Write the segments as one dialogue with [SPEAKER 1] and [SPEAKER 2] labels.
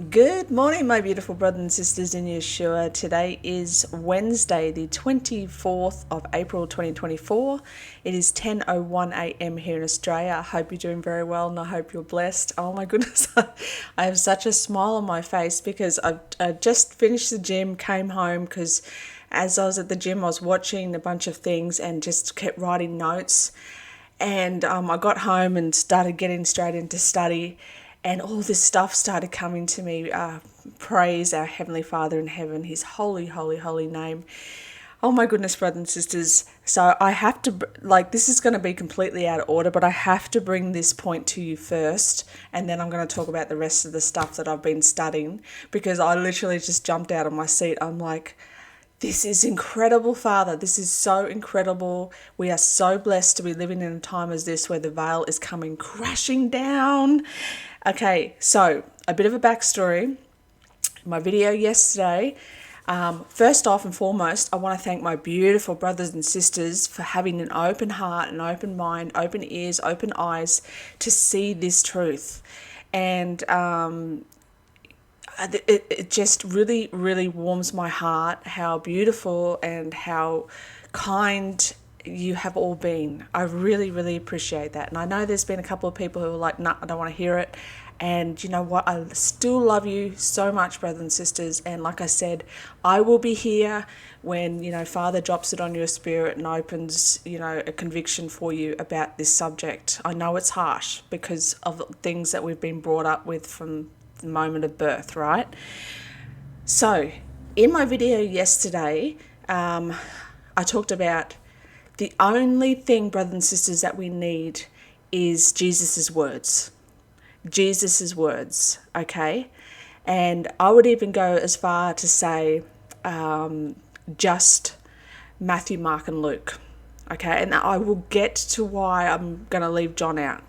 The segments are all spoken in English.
[SPEAKER 1] Good morning, my beautiful brothers and sisters in Yeshua. Today is Wednesday, the 24th of April 2024. It is 10:01 a.m. here in Australia. I hope you're doing very well and I hope you're blessed. Oh my goodness, I have such a smile on my face because I just finished the gym, came home because as I was at the gym, I was watching a bunch of things and just kept writing notes. And I got home and started getting straight into study, and all this stuff started coming to me. Praise our Heavenly Father in heaven, His holy, holy, holy name. Oh my goodness, brothers and sisters. So I have to, this is going to be completely out of order, but I have to bring this point to you first, and then I'm going to talk about the rest of the stuff that I've been studying, because I literally just jumped out of my seat. I'm like, this is incredible, Father. This is so incredible. We are so blessed to be living in a time as this where the veil is coming crashing down. Okay, so a bit of a backstory. My video yesterday, first off and foremost, I want to thank my beautiful brothers and sisters for having an open heart, an open mind, open ears, open eyes to see this truth. And it just really, really warms my heart how beautiful and how kind you have all been. I really, really appreciate that. And I know there's been a couple of people who are like, nah, I don't want to hear it. And you know what? I still love you so much, brothers and sisters. And like I said, I will be here when, Father drops it on your spirit and opens, a conviction for you about this subject. I know it's harsh because of things that we've been brought up with from the moment of birth, right? So in my video yesterday, I talked about the only thing, brothers and sisters, that we need is Jesus's words. Jesus's words, okay? And I would even go as far to say just Matthew, Mark, and Luke, okay? And I will get to why I'm going to leave John out.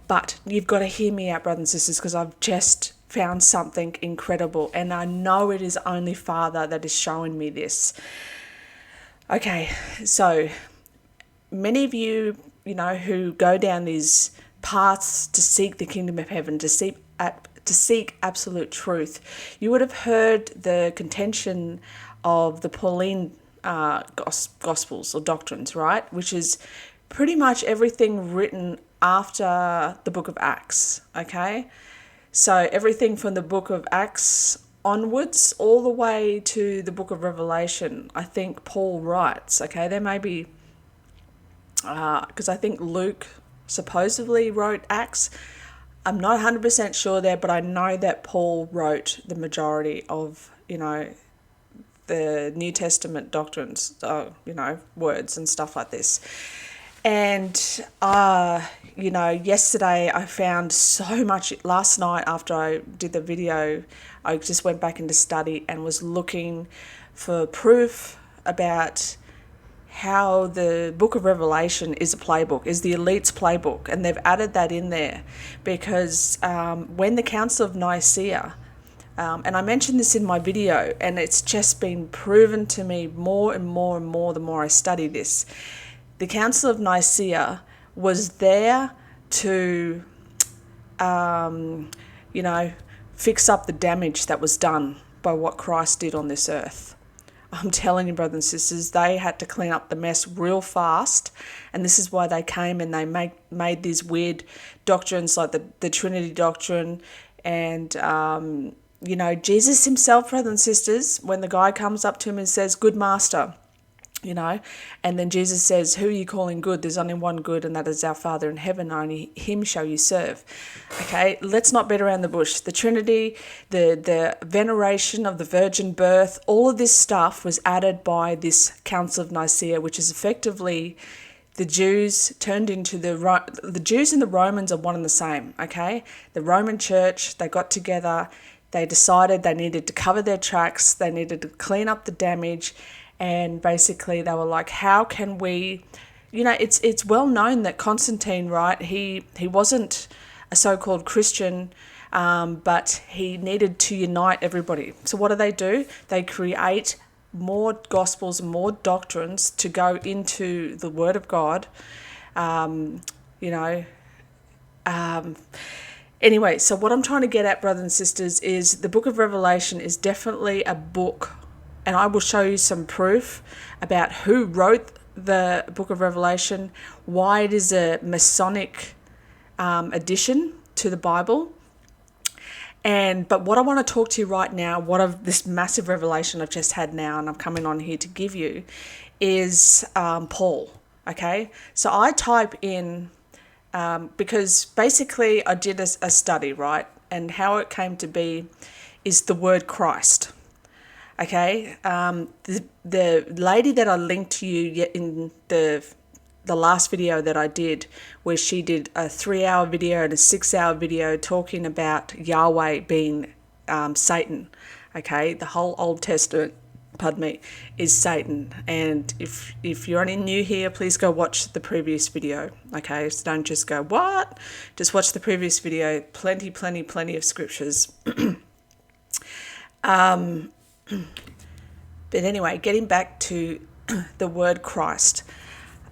[SPEAKER 1] But you've got to hear me out, brothers and sisters, because I've just found something incredible. And I know it is only Father that is showing me this. Okay, so many of you, who go down these paths to seek the kingdom of heaven, to seek absolute truth, you would have heard the contention of the Pauline Gospels or doctrines, right? Which is pretty much everything written after the book of Acts, okay? So everything from the book of Acts onwards all the way to the book of Revelation, I think Paul writes, okay? There may be, because I think Luke supposedly wrote Acts. I'm not 100% sure there, but I know that Paul wrote the majority of, the New Testament doctrines, words and stuff like this. And, yesterday I found so much. Last night after I did the video, I just went back into study and was looking for proof about how the book of Revelation is a playbook, is the elite's playbook. And they've added that in there because when the Council of Nicaea, and I mentioned this in my video, and it's just been proven to me more and more and more the more I study this. The Council of Nicaea was there to, fix up the damage that was done by what Christ did on this earth. I'm telling you, brothers and sisters, they had to clean up the mess real fast. And this is why they came and they made these weird doctrines like the Trinity doctrine. And, Jesus himself, brothers and sisters, when the guy comes up to him and says, "Good master," and then Jesus says, "Who are you calling good? There's only one good, and that is our Father in heaven. Only him shall you serve." Okay, let's not beat around the bush. The Trinity, the veneration of the virgin birth, all of this stuff was added by this Council of Nicaea, which is effectively the Jews turned into the Jews and the Romans are one and the same, okay? The Roman Church, they got together, they decided they needed to cover their tracks, they needed to clean up the damage. And basically they were like, how can we, it's well known that Constantine, right, he wasn't a so-called Christian, but he needed to unite everybody. So what do? They create more gospels and more doctrines to go into the Word of God, Anyway, so what I'm trying to get at, brothers and sisters, is the book of Revelation is definitely a book, and I will show you some proof about who wrote the book of Revelation, why it is a Masonic addition to the Bible. But what I want to talk to you right now, what of this massive revelation I've just had now, and I'm coming on here to give you, is Paul. Okay, so I type in, because basically I did a study, right? And how it came to be is the word Christ. Okay, the lady that I linked to you in the last video that I did, where she did a 3-hour video and a 6-hour video talking about Yahweh being Satan. Okay, the whole Old Testament, pardon me, is Satan. And if you're only new here, please go watch the previous video. Okay, so don't just go, what? Just watch the previous video. Plenty of scriptures. But anyway, getting back to the word Christ.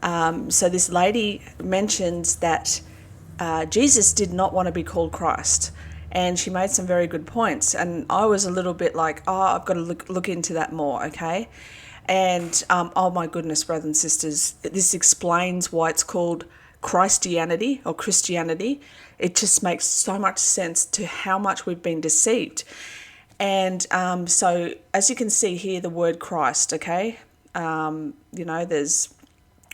[SPEAKER 1] So this lady mentions that Jesus did not want to be called Christ. And she made some very good points. And I was a little bit like, I've got to look into that more, okay? And, oh my goodness, brothers and sisters, this explains why it's called Christianity or Christianity. It just makes so much sense to how much we've been deceived. And so, as you can see here, the word Christ, okay?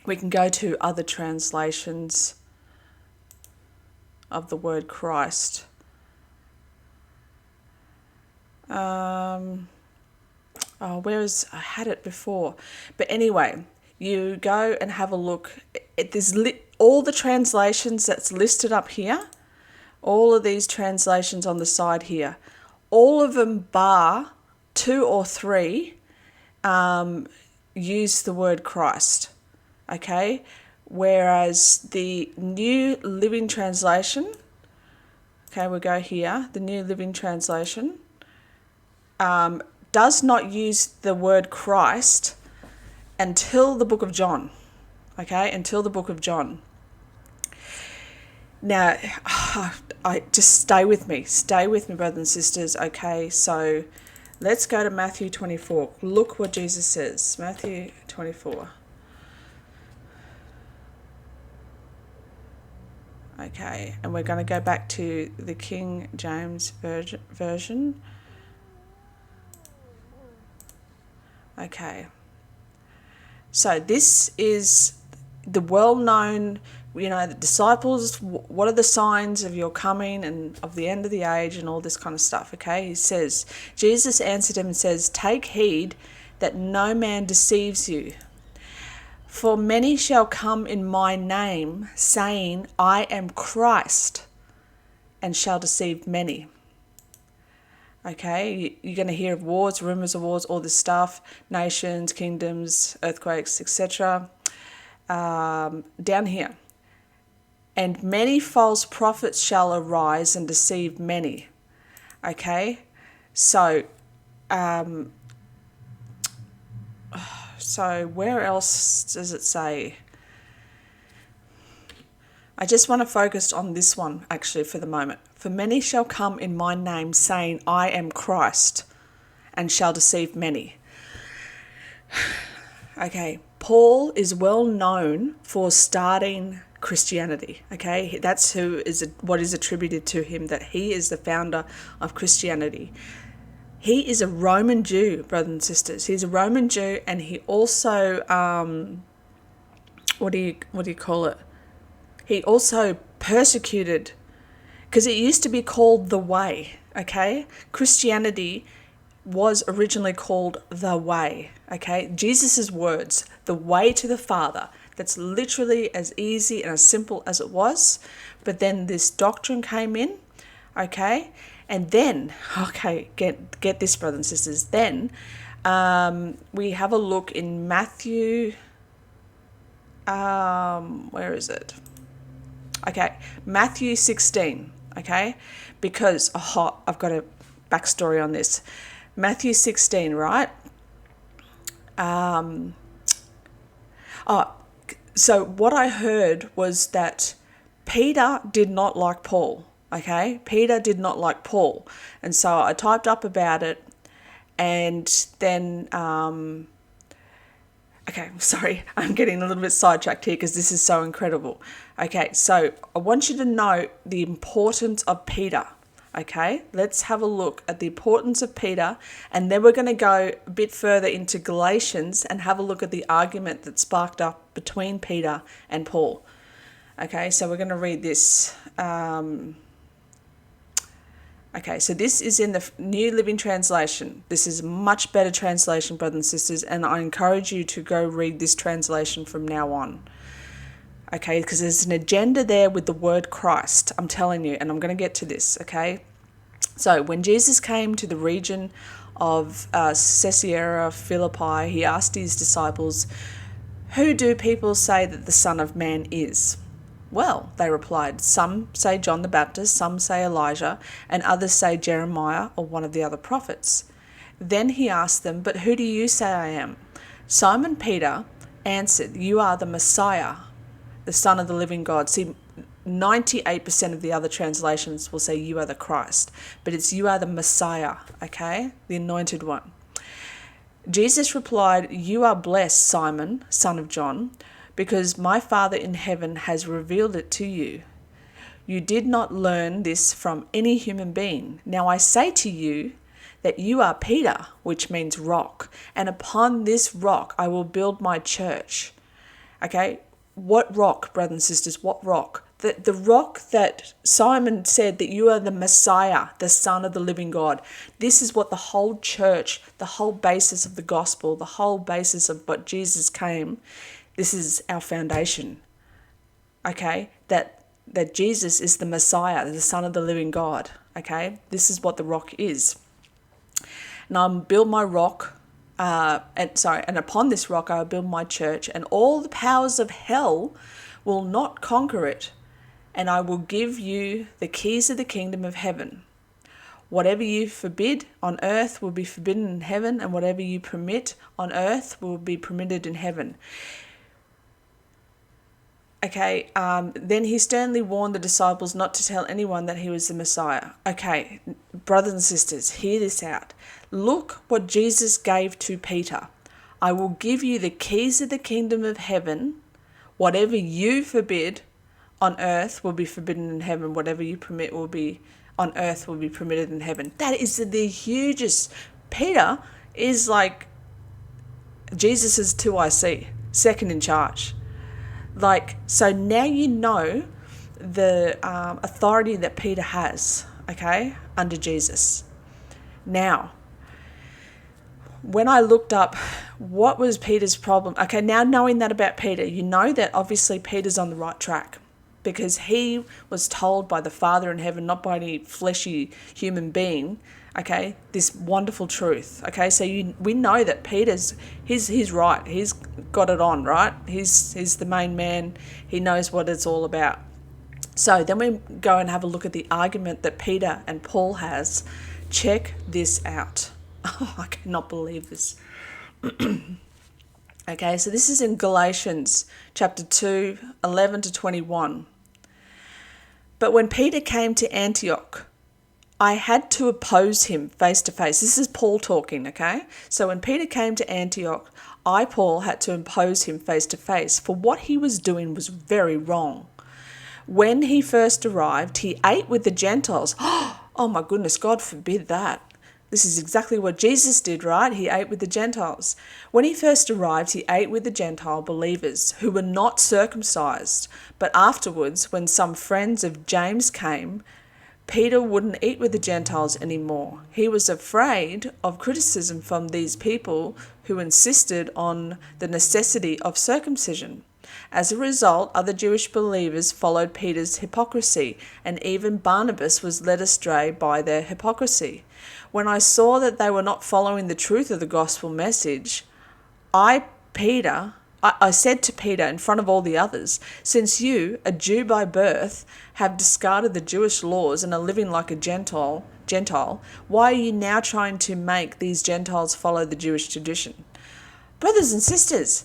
[SPEAKER 1] We can go to other translations of the word Christ. I had it before. But anyway, you go and have a look. There's all the translations that's listed up here, all of these translations on the side here, all of them bar 2 or 3 use the word Christ. Okay, whereas the New Living Translation, okay, we'll go here, the New Living Translation, does not use the word Christ until the book of John, okay, until the book of John. Now, I just stay with me, brothers and sisters, okay, so let's go to Matthew 24. Look what Jesus says, Matthew 24. Okay, and we're going to go back to the King James Version. Okay, so this is the well-known, the disciples, what are the signs of your coming and of the end of the age and all this kind of stuff, okay? He says, Jesus answered him and says, take heed that no man deceives you. For many shall come in my name, saying, I am Christ, and shall deceive many. Okay, you're going to hear of wars, rumors of wars, all this stuff, nations, kingdoms, earthquakes, etc. Down here. And many false prophets shall arise and deceive many. Okay, so where else does it say? I just want to focus on this one actually for the moment. For many shall come in my name saying, I am Christ, and shall deceive many. Okay, Paul is well known for starting Christianity. Okay, that's what is attributed to him, that he is the founder of Christianity. He is a Roman Jew, brothers and sisters. He's a Roman Jew, and he also, what do you call it? He also persecuted, because it used to be called the Way, okay? Christianity was originally called the Way, okay? Jesus' words, the way to the Father. That's literally as easy and as simple as it was. But then this doctrine came in, okay? And then, okay, get this, brothers and sisters. Then we have a look in Matthew, where is it? Okay, Matthew 16, okay? Because, I've got a backstory on this. Matthew 16, right? So what I heard was that Peter did not like Paul, Okay, Peter did not like Paul. And so I typed up about it, and then, okay, sorry, I'm getting a little bit sidetracked here because this is so incredible. Okay, so I want you to know the importance of Peter. Okay, let's have a look at the importance of Peter, and then we're going to go a bit further into Galatians and have a look at the argument that sparked up between Peter and Paul. Okay, so we're going to read this. Okay, so this is in the New Living Translation. This is a much better translation, brothers and sisters, and I encourage you to go read this translation from now on. Okay, because there's an agenda there with the word Christ, I'm telling you, and I'm going to get to this, okay? So when Jesus came to the region of Caesarea Philippi, he asked his disciples, "Who do people say that the Son of Man is?" "Well," they replied, "some say John the Baptist, some say Elijah, and others say Jeremiah or one of the other prophets." Then he asked them, "But who do you say I am?" Simon Peter answered, "You are the Messiah, the Son of the living God." See, 98% of the other translations will say you are the Christ, but it's you are the Messiah, okay? The anointed one. Jesus replied, "You are blessed, Simon, son of John, because my Father in heaven has revealed it to you. You did not learn this from any human being. Now I say to you that you are Peter, which means rock, and upon this rock I will build my church." Okay, what rock, brothers and sisters, what rock? The rock that Simon said that you are the Messiah, the Son of the living God. This is what the whole church, the whole basis of the gospel, the whole basis of what Jesus came, this is our foundation. Okay, that Jesus is the Messiah, the Son of the living God. Okay, this is what the rock is. And I'll build my rock, and upon this rock I will build my church, and all the powers of hell will not conquer it. And I will give you the keys of the kingdom of heaven. Whatever you forbid on earth will be forbidden in heaven, and whatever you permit on earth will be permitted in heaven. Okay, then he sternly warned the disciples not to tell anyone that he was the Messiah. Okay, brothers and sisters, hear this out. Look what Jesus gave to Peter. I will give you the keys of the kingdom of heaven. Whatever you forbid on earth will be forbidden in heaven. Whatever you permit will be on earth will be permitted in heaven. That is the hugest. Peter is like Jesus' 2IC, second in charge. Like, so now you know the authority that Peter has, okay, under Jesus. Now, when I looked up what was Peter's problem, okay, now knowing that about Peter, you know that obviously Peter's on the right track, because he was told by the Father in heaven, not by any fleshy human being, okay, this wonderful truth. Okay, so we know that Peter's, he's right. He's got it on, right? He's the main man. He knows what it's all about. So then we go and have a look at the argument that Peter and Paul has. Check this out. Oh, I cannot believe this. Okay, so this is in Galatians chapter 2, 11 to 21. But when Peter came to Antioch, I had to oppose him face to face. This is Paul talking, okay? So when Peter came to Antioch, I, Paul, had to oppose him face to face, for what he was doing was very wrong. When he first arrived, he ate with the Gentiles. Oh my goodness, God forbid that. This is exactly what Jesus did, right? He ate with the Gentiles. When he first arrived, he ate with the Gentile believers who were not circumcised. But afterwards, when some friends of James came, Peter wouldn't eat with the Gentiles anymore. He was afraid of criticism from these people who insisted on the necessity of circumcision. As a result, other Jewish believers followed Peter's hypocrisy, and even Barnabas was led astray by their hypocrisy. When I saw that they were not following the truth of the gospel message, I said to Peter in front of all the others, "Since you, a Jew by birth, have discarded the Jewish laws and are living like a Gentile, why are you now trying to make these Gentiles follow the Jewish tradition?" Brothers and sisters,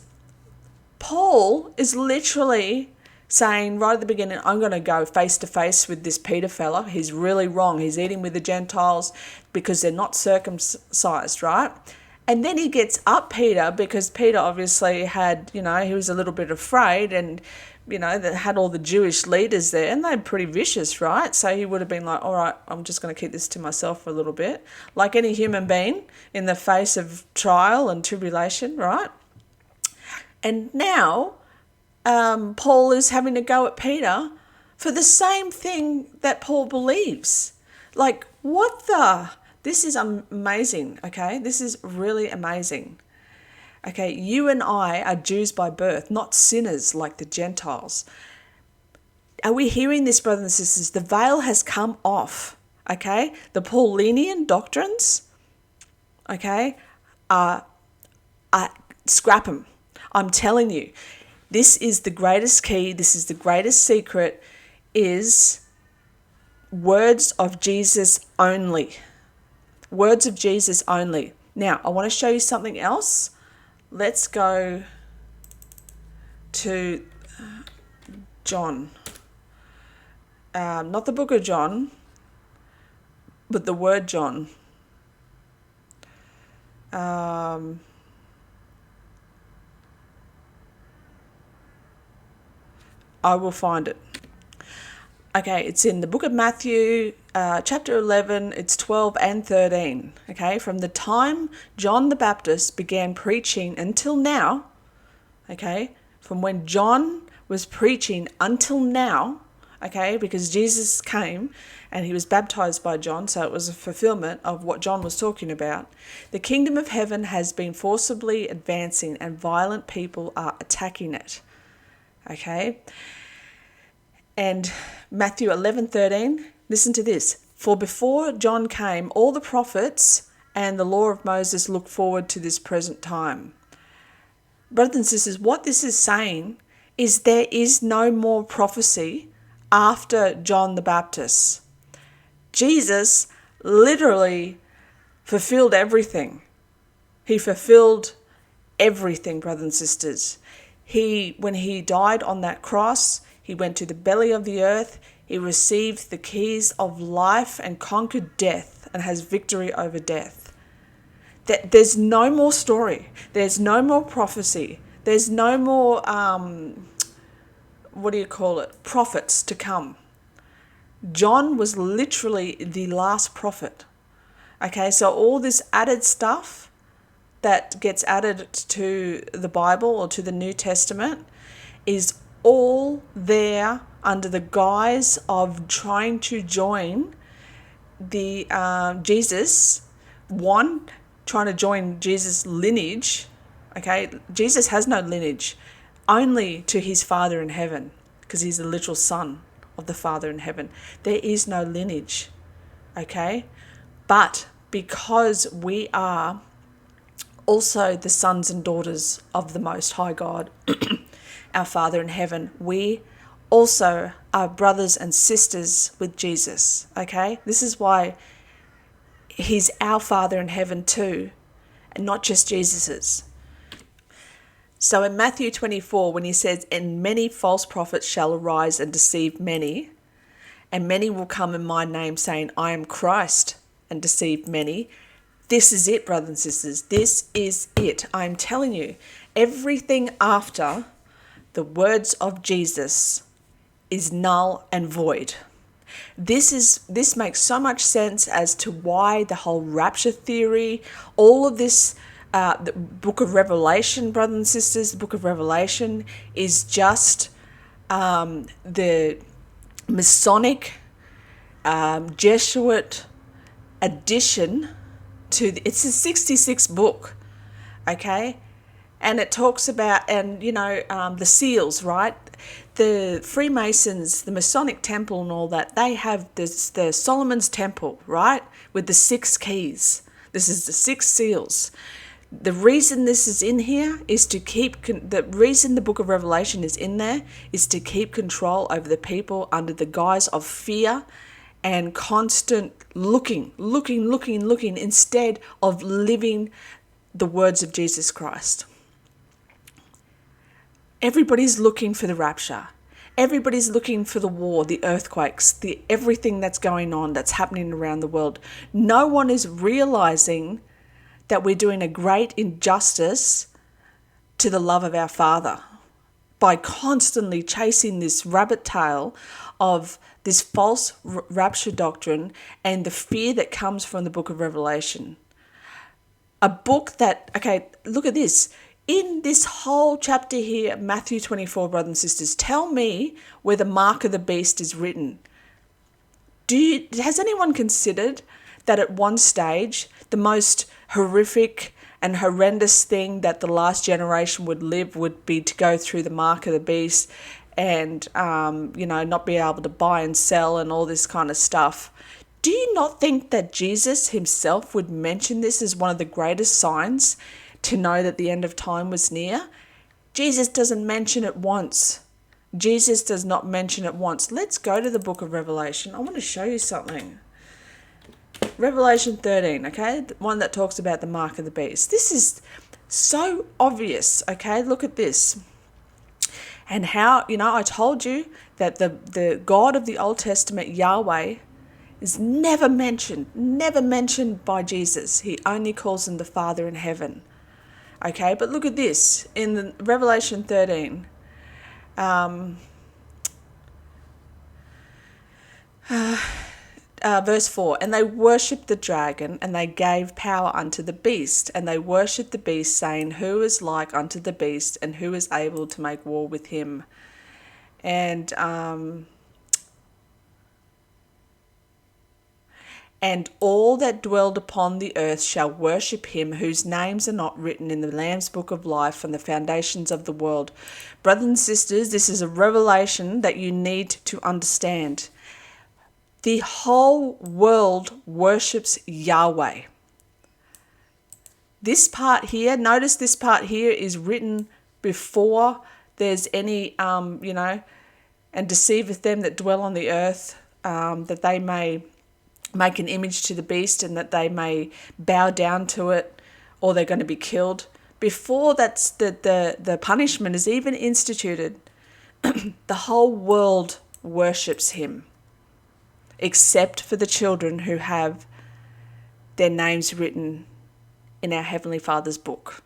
[SPEAKER 1] Paul is literally saying right at the beginning, I'm going to go face to face with this Peter fella. He's really wrong. He's eating with the Gentiles because they're not circumcised, right? And then he gets up Peter, because Peter obviously had, he was a little bit afraid, and, that had all the Jewish leaders there, and they're pretty vicious, right? So he would have been like, all right, I'm just going to keep this to myself for a little bit. Like any human being in the face of trial and tribulation, right? And now Paul is having to go at Peter for the same thing that Paul believes. Like, what the... This is amazing, okay? This is really amazing. Okay, you and I are Jews by birth, not sinners like the Gentiles. Are we hearing this, brothers and sisters? The veil has come off, okay? The Paulinian doctrines, okay, scrap them. I'm telling you, this is the greatest key, this is the greatest secret, is words of Jesus only. Words of Jesus only. Now, I want to show you something else. Let's go to John. Not the book of John, but the word John. I will find it. Okay, it's in the book of Matthew, chapter 11, it's 12 and 13. Okay, from the time John the Baptist began preaching until now, okay, from when John was preaching until now, okay, because Jesus came and he was baptized by John, so it was a fulfillment of what John was talking about. The kingdom of heaven has been forcibly advancing and violent people are attacking it. Okay. And Matthew 11:13, listen to this. For before John came, all the prophets and the law of Moses look forward to this present time. Brothers and sisters, what this is saying is there is no more prophecy after John the Baptist. Jesus literally fulfilled everything. He fulfilled everything, brothers and sisters. When he died on that cross, he went to the belly of the earth. He received the keys of life and conquered death and has victory over death. There's no more story. There's no more prophecy. There's no more, prophets to come. John was literally the last prophet. Okay, so all this added stuff that gets added to the Bible or to the New Testament is all there under the guise of trying to join the Jesus, trying to join Jesus' lineage. Okay, Jesus has no lineage, only to his Father in heaven, because he's the literal son of the Father in heaven. There is no lineage, okay? But because we are also the sons and daughters of the Most High God, our Father in heaven, we also are brothers and sisters with Jesus, okay? This is why he's our Father in heaven too, and not just Jesus's. So in Matthew 24, when he says, and many false prophets shall arise and deceive many, and many will come in my name saying, I am Christ, and deceive many. This is it, brothers and sisters. This is it. I'm telling you, everything after the words of Jesus is null and void. This makes so much sense as to why the whole rapture theory, all of this, the book of Revelation, brothers and sisters, the book of Revelation is just the Masonic, Jesuit addition to, it's a 66 book, okay? And it talks about, the seals, right? The Freemasons, the Masonic temple and all that, they have this, the Solomon's temple, right? With the 6 keys. This is the 6 seals. The reason this is in here is to keep, the reason the book of Revelation is in there is to keep control over the people under the guise of fear and constant looking, instead of living the words of Jesus Christ. Everybody's looking for the rapture. Everybody's looking for the war, the earthquakes, everything that's going on, that's happening around the world. No one is realizing that we're doing a great injustice to the love of our Father by constantly chasing this rabbit tail of this false rapture doctrine and the fear that comes from the book of Revelation. A book that, okay, look at this. In this whole chapter here, Matthew 24, brothers and sisters, tell me where the mark of the beast is written. Has anyone considered that at one stage, the most horrific and horrendous thing that the last generation would live would be to go through the mark of the beast and, not be able to buy and sell and all this kind of stuff? Do you not think that Jesus himself would mention this as one of the greatest signs to know that the end of time was near? Jesus doesn't mention it once. Jesus does not mention it once. Let's go to the book of Revelation. I want to show you something. Revelation 13, okay? The one that talks about the mark of the beast. This is so obvious, okay? Look at this. And how, I told you that the God of the Old Testament, Yahweh, is never mentioned by Jesus. He only calls him the Father in heaven. Okay, but look at this. In Revelation 13, verse 4, and they worshipped the dragon, and they gave power unto the beast, and they worshipped the beast, saying, who is like unto the beast, and who is able to make war with him? And all that dwelled upon the earth shall worship him, whose names are not written in the Lamb's book of life from the foundations of the world. Brothers and sisters, this is a revelation that you need to understand. The whole world worships Yahweh. This part here, notice this part here is written before there's any, and deceiveth them that dwell on the earth, that they may make an image to the beast and that they may bow down to it or they're going to be killed. Before that's the punishment is even instituted, the whole world worships him, except for the children who have their names written in our Heavenly Father's book.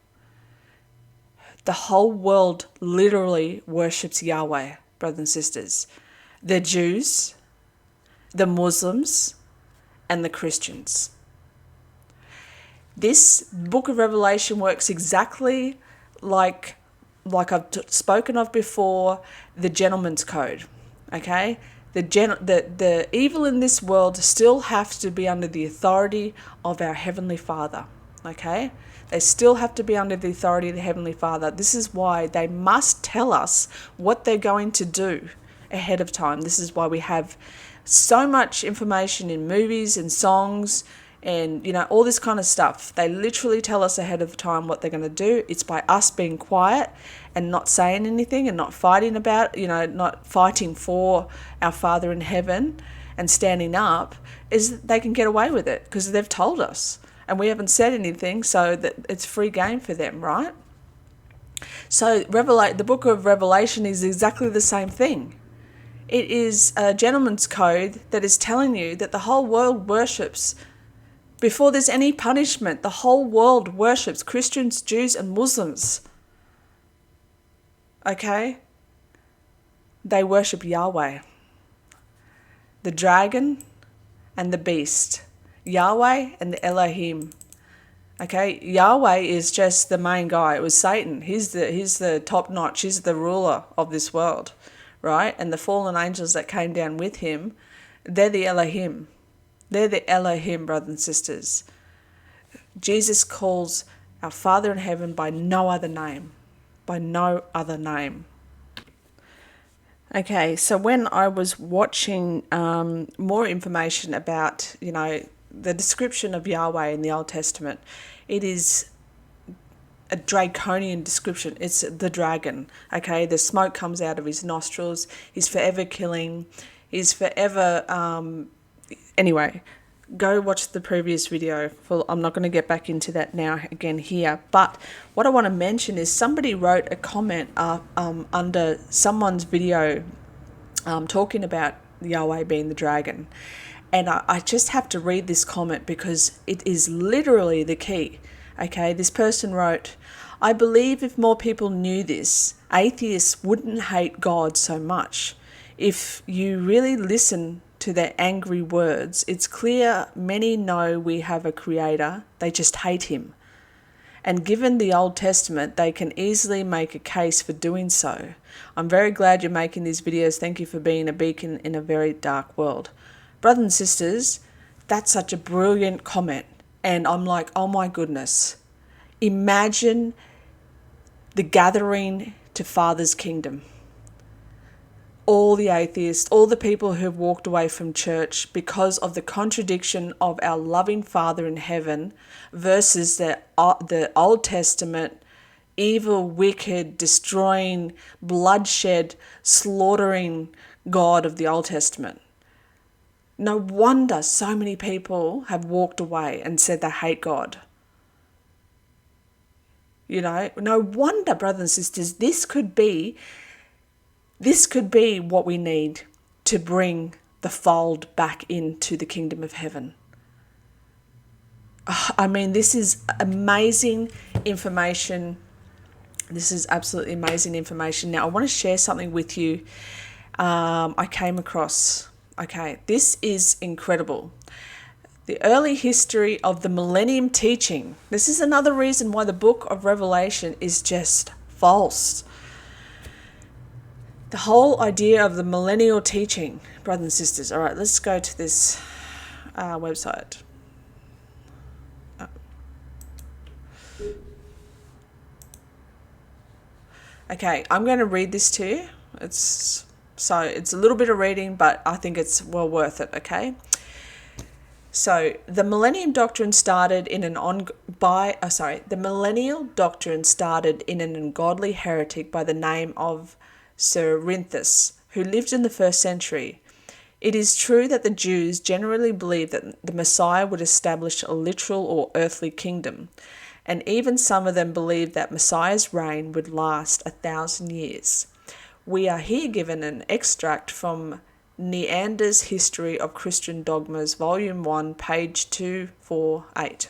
[SPEAKER 1] The whole world literally worships Yahweh, brothers and sisters. The Jews, the Muslims, and the Christians. This book of Revelation works exactly like I've spoken of before, the gentleman's code. Okay? The evil in this world still have to be under the authority of our Heavenly Father. Okay? They still have to be under the authority of the Heavenly Father. This is why they must tell us what they're going to do ahead of time. This is why we have so much information in movies and songs and, all this kind of stuff. They literally tell us ahead of time what they're going to do. It's by us being quiet and not saying anything and not fighting not fighting for our Father in heaven and standing up, is they can get away with it because they've told us and we haven't said anything, so that it's free game for them, right? So the book of Revelation is exactly the same thing. It is a gentleman's code that is telling you that the whole world worships. Before there's any punishment, the whole world worships Christians, Jews, and Muslims. Okay? They worship Yahweh, the dragon and the beast. Yahweh and the Elohim. Okay? Yahweh is just the main guy. It was Satan. He's the top notch. He's the ruler of this world. Right? And the fallen angels that came down with him, they're the Elohim. They're the Elohim, brothers and sisters. Jesus calls our Father in heaven by no other name. By no other name. Okay, so when I was watching more information about, the description of Yahweh in the Old Testament, it is a draconian description. It's the dragon, okay? The smoke comes out of his nostrils. He's forever killing. He's forever... Anyway, go watch the previous video. I'm not going to get back into that now again here. But what I want to mention is somebody wrote a comment under someone's video talking about Yahweh being the dragon. And I just have to read this comment because it is literally the key. Okay, this person wrote, I believe if more people knew this, atheists wouldn't hate God so much. If you really listen to their angry words, it's clear many know we have a creator, they just hate him. And given the Old Testament, they can easily make a case for doing so. I'm very glad you're making these videos. Thank you for being a beacon in a very dark world. Brothers and sisters, that's such a brilliant comment. And I'm like, oh my goodness. Imagine the gathering to Father's kingdom. All the atheists, all the people who have walked away from church because of the contradiction of our loving Father in heaven versus the Old Testament, evil, wicked, destroying, bloodshed, slaughtering God of the Old Testament. No wonder so many people have walked away and said they hate God. You know, no wonder, brothers and sisters, this could be what we need to bring the fold back into the kingdom of heaven. I mean, this is amazing information. This is absolutely amazing information. Now, I want to share something with you. I came across. Okay, this is incredible. The early history of the Millennium teaching. This is another reason why the book of Revelation is just false. The whole idea of the millennial teaching, brothers and sisters. All right, let's go to this website. Okay, I'm going to read this to you. It's a little bit of reading, but I think it's well worth it, okay? So, the Millennium doctrine started in the Millennial doctrine started in an ungodly heretic by the name of Cerinthus, who lived in the 1st century. It is true that the Jews generally believed that the Messiah would establish a literal or earthly kingdom, and even some of them believed that Messiah's reign would last 1,000 years. We are here given an extract from Neander's History of Christian Dogmas, Volume 1, page 248.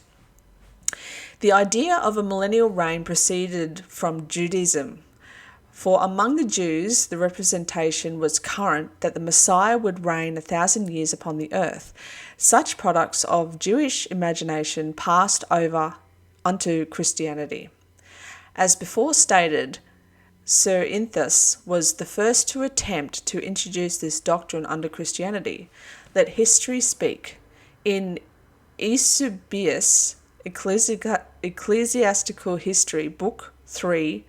[SPEAKER 1] The idea of a millennial reign proceeded from Judaism. For among the Jews, the representation was current that the Messiah would reign 1,000 years upon the earth. Such products of Jewish imagination passed over unto Christianity. As before stated, Cerinthus was the first to attempt to introduce this doctrine under Christianity. Let history speak. In Eusebius' Ecclesiastical History, Book 3,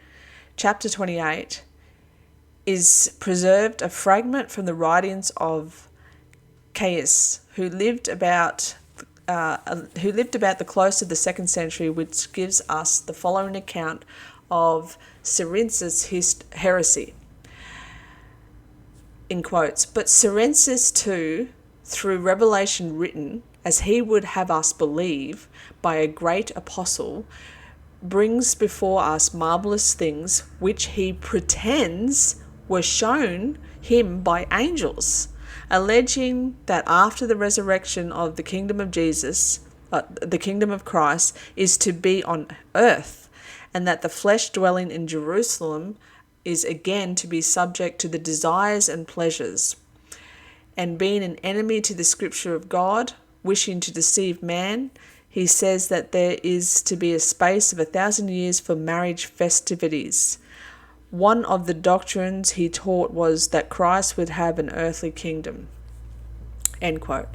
[SPEAKER 1] Chapter 28, is preserved a fragment from the writings of Caius, who lived about the close of the 2nd century, which gives us the following account of Cerinthus' heresy. In quotes, but Cerinthus too, through revelation written, as he would have us believe, by a great apostle, brings before us marvelous things which he pretends were shown him by angels, alleging that after the resurrection of the kingdom of Jesus, the kingdom of Christ is to be on earth, and that the flesh dwelling in Jerusalem is again to be subject to the desires and pleasures. And being an enemy to the scripture of God, wishing to deceive man, he says that there is to be a space of 1,000 years for marriage festivities. One of the doctrines he taught was that Christ would have an earthly kingdom. End quote.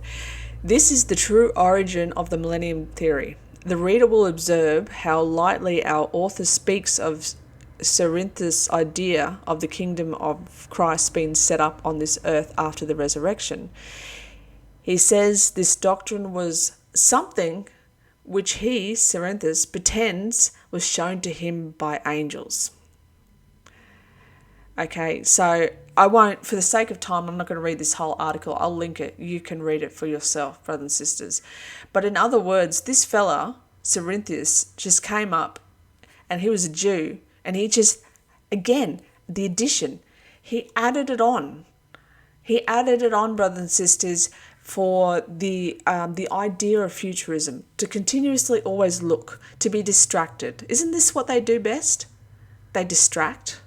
[SPEAKER 1] This is the true origin of the Millennium theory. The reader will observe how lightly our author speaks of Cerinthus' idea of the kingdom of Christ being set up on this earth after the resurrection. He says this doctrine was something which he, Cerinthus, pretends was shown to him by angels. Okay, so I won't, for the sake of time, I'm not going to read this whole article. I'll link it. You can read it for yourself, brothers and sisters. But in other words, this fella, Cerinthus, just came up and he was a Jew, and he just, again, the addition, he added it on. He added it on, brothers and sisters, for the idea of futurism, to continuously always look, to be distracted. Isn't this what they do best? They distract.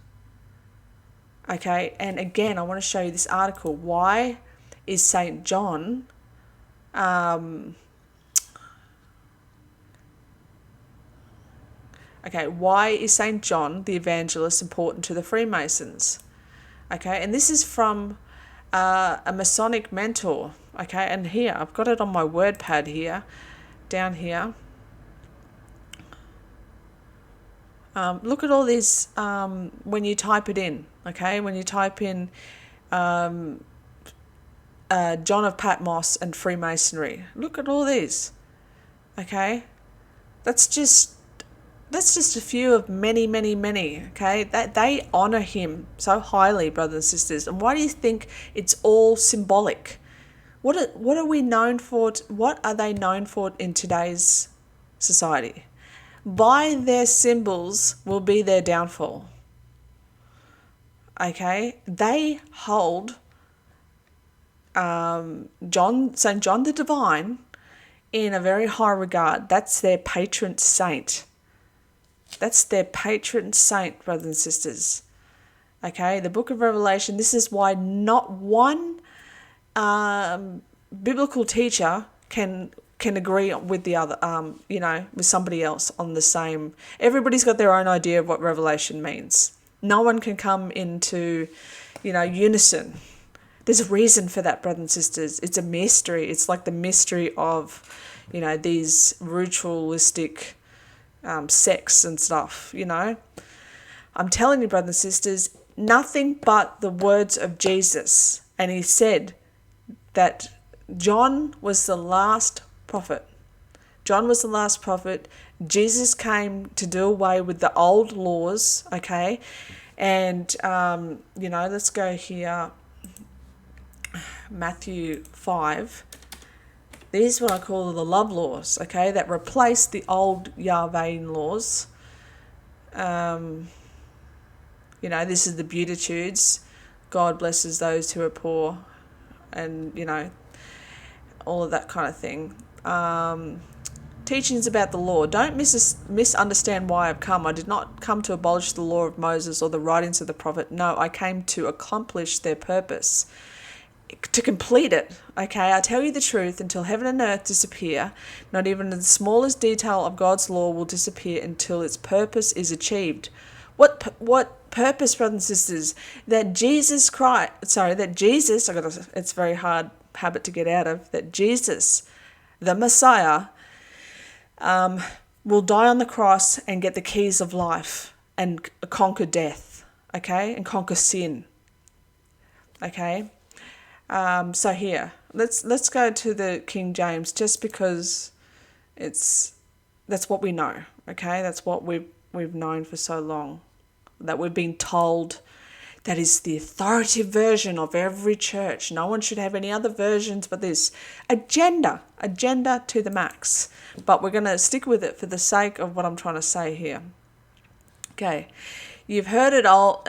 [SPEAKER 1] Okay, and again, I want to show you this article. Why is St. John why is St. John the Evangelist important to the Freemasons? Okay, and this is from a Masonic mentor. Okay, and here, I've got it on my word pad here, down here. Look at all these when you type it in, okay? When you type in John of Patmos and Freemasonry. Look at all these, okay? That's just a few of many, many, many, okay? That they honour him so highly, brothers and sisters. And why do you think it's all symbolic? What are we known for? What are they known for in today's society? By their symbols will be their downfall. Okay? They hold St. John the Divine in a very high regard. That's their patron saint. That's their patron saint, brothers and sisters. Okay? The book of Revelation, this is why not one biblical teacher can agree with the other, with somebody else on the same. Everybody's got their own idea of what Revelation means. No one can come into, unison. There's a reason for that, brothers and sisters. It's a mystery. It's like the mystery of, these ritualistic sects and stuff, I'm telling you, brothers and sisters, nothing but the words of Jesus. And he said that John was the last prophet. John was the last prophet. Jesus came to do away with the old laws, okay? And, let's go here. Matthew 5. These are what I call the love laws, okay, that replace the old Yahweh laws. This is the Beatitudes. God blesses those who are poor, and, all of that kind of thing. Teachings about the law. Don't misunderstand why I've come. I did not come to abolish the law of Moses or the writings of the prophet. No, I came to accomplish their purpose, to complete it. Okay, I tell you the truth, until heaven and earth disappear, not even the smallest detail of God's law will disappear until its purpose is achieved. What purpose, brothers and sisters? It's a very hard habit to get out of, that Jesus, the Messiah, will die on the cross and get the keys of life and conquer death, okay, and conquer sin, okay. So here, let's go to the King James, just because that's what we know, okay. That's what we've known for so long, that we've been told. That is the authoritative version of every church. No one should have any other versions but this. Agenda to the max. But we're going to stick with it for the sake of what I'm trying to say here. Okay, you've heard it all.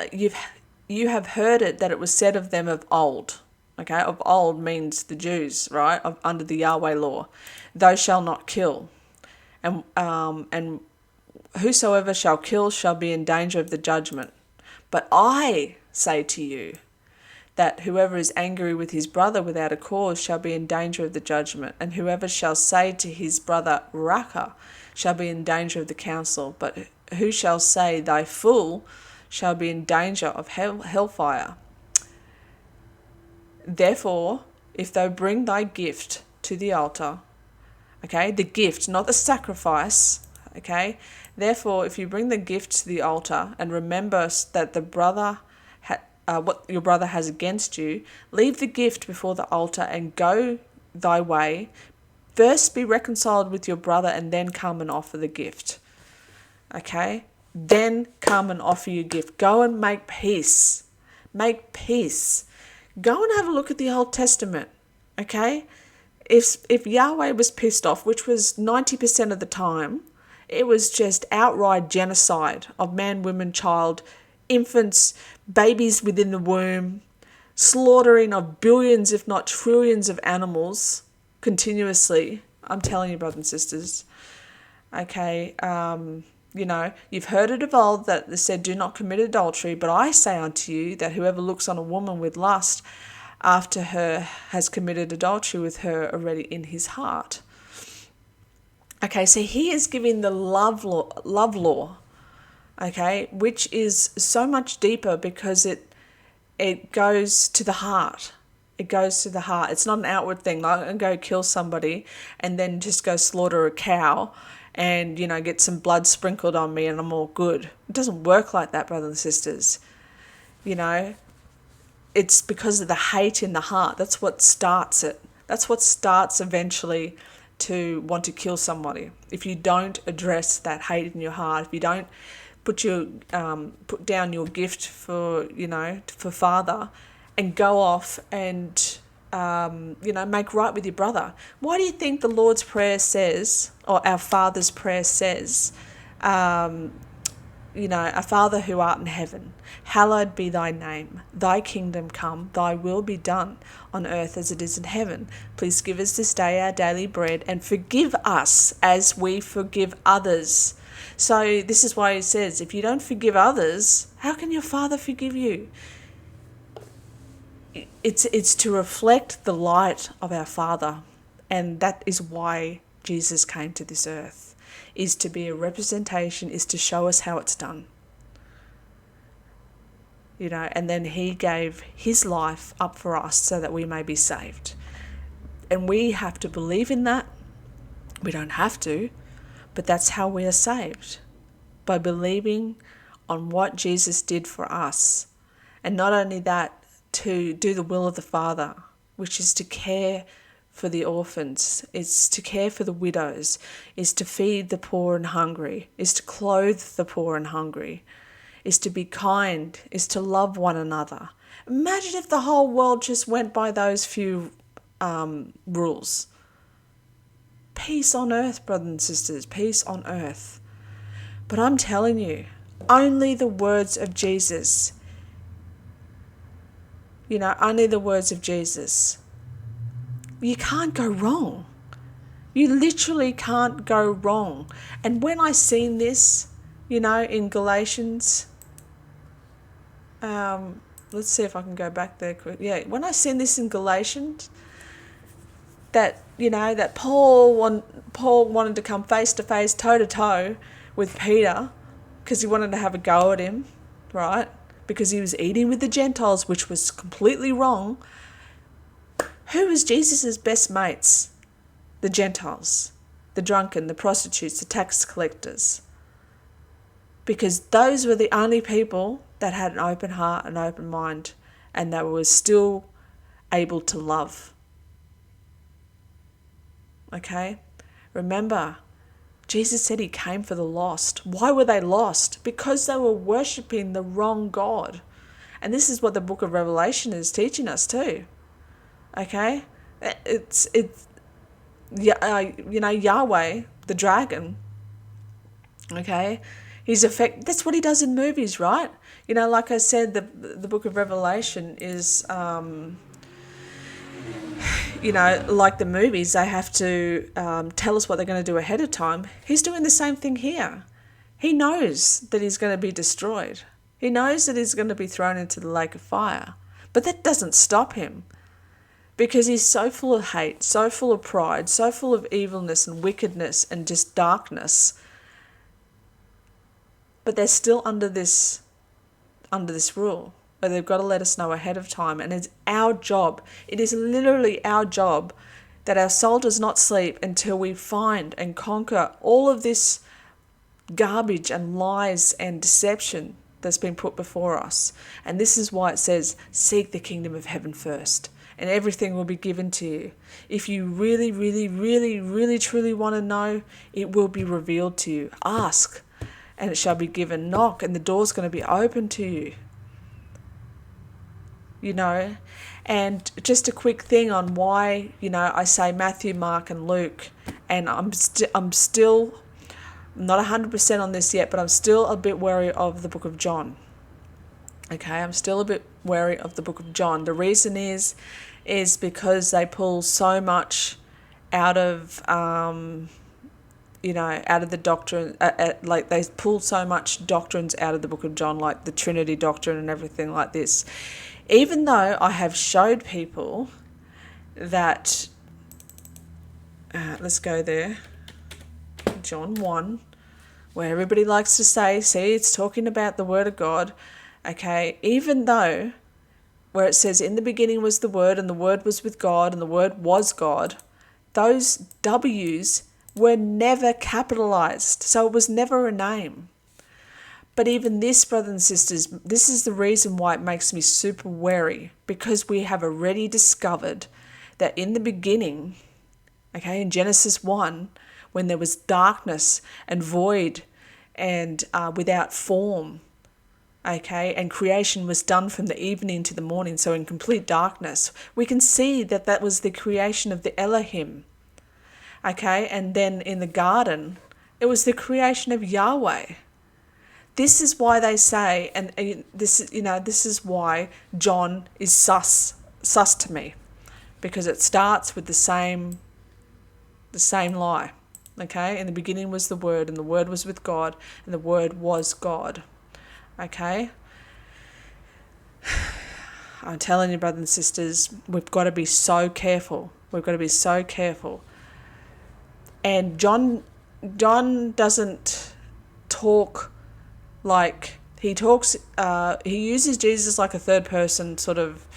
[SPEAKER 1] You have heard it that it was said of them of old. Okay, of old means the Jews, right? Under the Yahweh law, thou shalt not kill, and whosoever shall kill shall be in danger of the judgment. But I say to you that whoever is angry with his brother without a cause shall be in danger of the judgment, and whoever shall say to his brother, Raka, shall be in danger of the council. But who shall say, thy fool, shall be in danger of hellfire. Therefore, if thou bring thy gift to the altar, okay, the gift, not the sacrifice, okay. Therefore, if you bring the gift to the altar and remember that the brother, what your brother has against you, leave the gift before the altar and go thy way. First be reconciled with your brother and then come and offer the gift. Okay? Then come and offer your gift. Go and make peace. Make peace. Go and have a look at the Old Testament. Okay? If Yahweh was pissed off, which was 90% of the time, it was just outright genocide of man, woman, child, infants, babies within the womb, slaughtering of billions, if not trillions of animals continuously. I'm telling you, brothers and sisters. Okay, you've heard it of old that they said, do not commit adultery, but I say unto you that whoever looks on a woman with lust after her has committed adultery with her already in his heart. Okay, so he is giving the love law, okay, which is so much deeper because it goes to the heart. It goes to the heart. It's not an outward thing. Like I can go kill somebody and then just go slaughter a cow and, get some blood sprinkled on me and I'm all good. It doesn't work like that, brothers and sisters. It's because of the hate in the heart. That's what starts it. That's what starts eventually to want to kill somebody. If you don't address that hate in your heart, if you don't put down your gift for Father and go off and make right with your brother. Why do you think the Lord's Prayer says, or our Father's Prayer says, our Father who art in heaven, hallowed be thy name, thy kingdom come, thy will be done on earth as it is in heaven. Please give us this day our daily bread and forgive us as we forgive others. So this is why he says, if you don't forgive others, how can your Father forgive you? It's to reflect the light of our Father, and that is why Jesus came to this earth, is to be a representation, is to show us how it's done. And then he gave his life up for us so that we may be saved. And we have to believe in that. We don't have to, but that's how we are saved, by believing on what Jesus did for us. And not only that, to do the will of the Father, which is to care for the orphans, is to care for the widows, is to feed the poor and hungry, is to clothe the poor and hungry, is to be kind, is to love one another. Imagine if the whole world just went by those few rules. Peace on earth, brothers and sisters, peace on earth. But I'm telling you, only the words of Jesus, only the words of Jesus. You can't go wrong. You literally can't go wrong. And when I seen this, in Galatians, let's see if I can go back there quick. Yeah, when I seen this in Galatians, that Paul wanted to come face to face, toe to toe with Peter, because he wanted to have a go at him, right? Because he was eating with the Gentiles, which was completely wrong. Who was Jesus' best mates? The Gentiles, the drunken, the prostitutes, the tax collectors. Because those were the only people that had an open heart, an open mind, and that were still able to love. Okay? Remember, Jesus said he came for the lost. Why were they lost? Because they were worshipping the wrong God. And this is what the book of Revelation is teaching us too. Okay? It's Yahweh, the dragon. Okay? That's what he does in movies, right? Like I said, the book of Revelation is like the movies, they have to tell us what they're going to do ahead of time. He's doing the same thing here. He knows that he's going to be destroyed. He knows that he's going to be thrown into the lake of fire. But that doesn't stop him, because he's so full of hate, so full of pride, so full of evilness and wickedness and just darkness. But they're still under this rule. But they've got to let us know ahead of time. And it's our job. It is literally our job that our soul does not sleep until we find and conquer all of this garbage and lies and deception that's been put before us. And this is why it says, seek the kingdom of heaven first, and everything will be given to you. If you really, really, really, really, truly want to know, it will be revealed to you. Ask, and it shall be given. Knock, and the door's going to be open to you. And just a quick thing on why, I say Matthew, Mark, and Luke, and I'm still not 100% on this yet, but I'm still a bit wary of the book of John. Okay, I'm still a bit wary of the book of John. The reason is because they pull so much out of, out of the doctrine, like they pull so much doctrines out of the book of John, like the Trinity doctrine and everything like this. Even though I have showed people that, let's go there, John 1, where everybody likes to say, see, it's talking about the Word of God. Okay, even though where it says in the beginning was the Word and the Word was with God and the Word was God, those W's were never capitalized. So it was never a name. But even this, brothers and sisters, this is the reason why it makes me super wary, because we have already discovered that in the beginning, okay, in Genesis 1, when there was darkness and void and without form, okay, and creation was done from the evening to the morning, so in complete darkness, we can see that that was the creation of the Elohim, okay, and then in the garden, it was the creation of Yahweh. This is why they say, and this is why John is sus to me, because it starts with the same lie. Okay, in the beginning was the Word, and the Word was with God, and the Word was God. Okay, I'm telling you, brothers and sisters, we've got to be so careful. We've got to be so careful. And John doesn't talk like he talks. He uses Jesus like a third person, sort of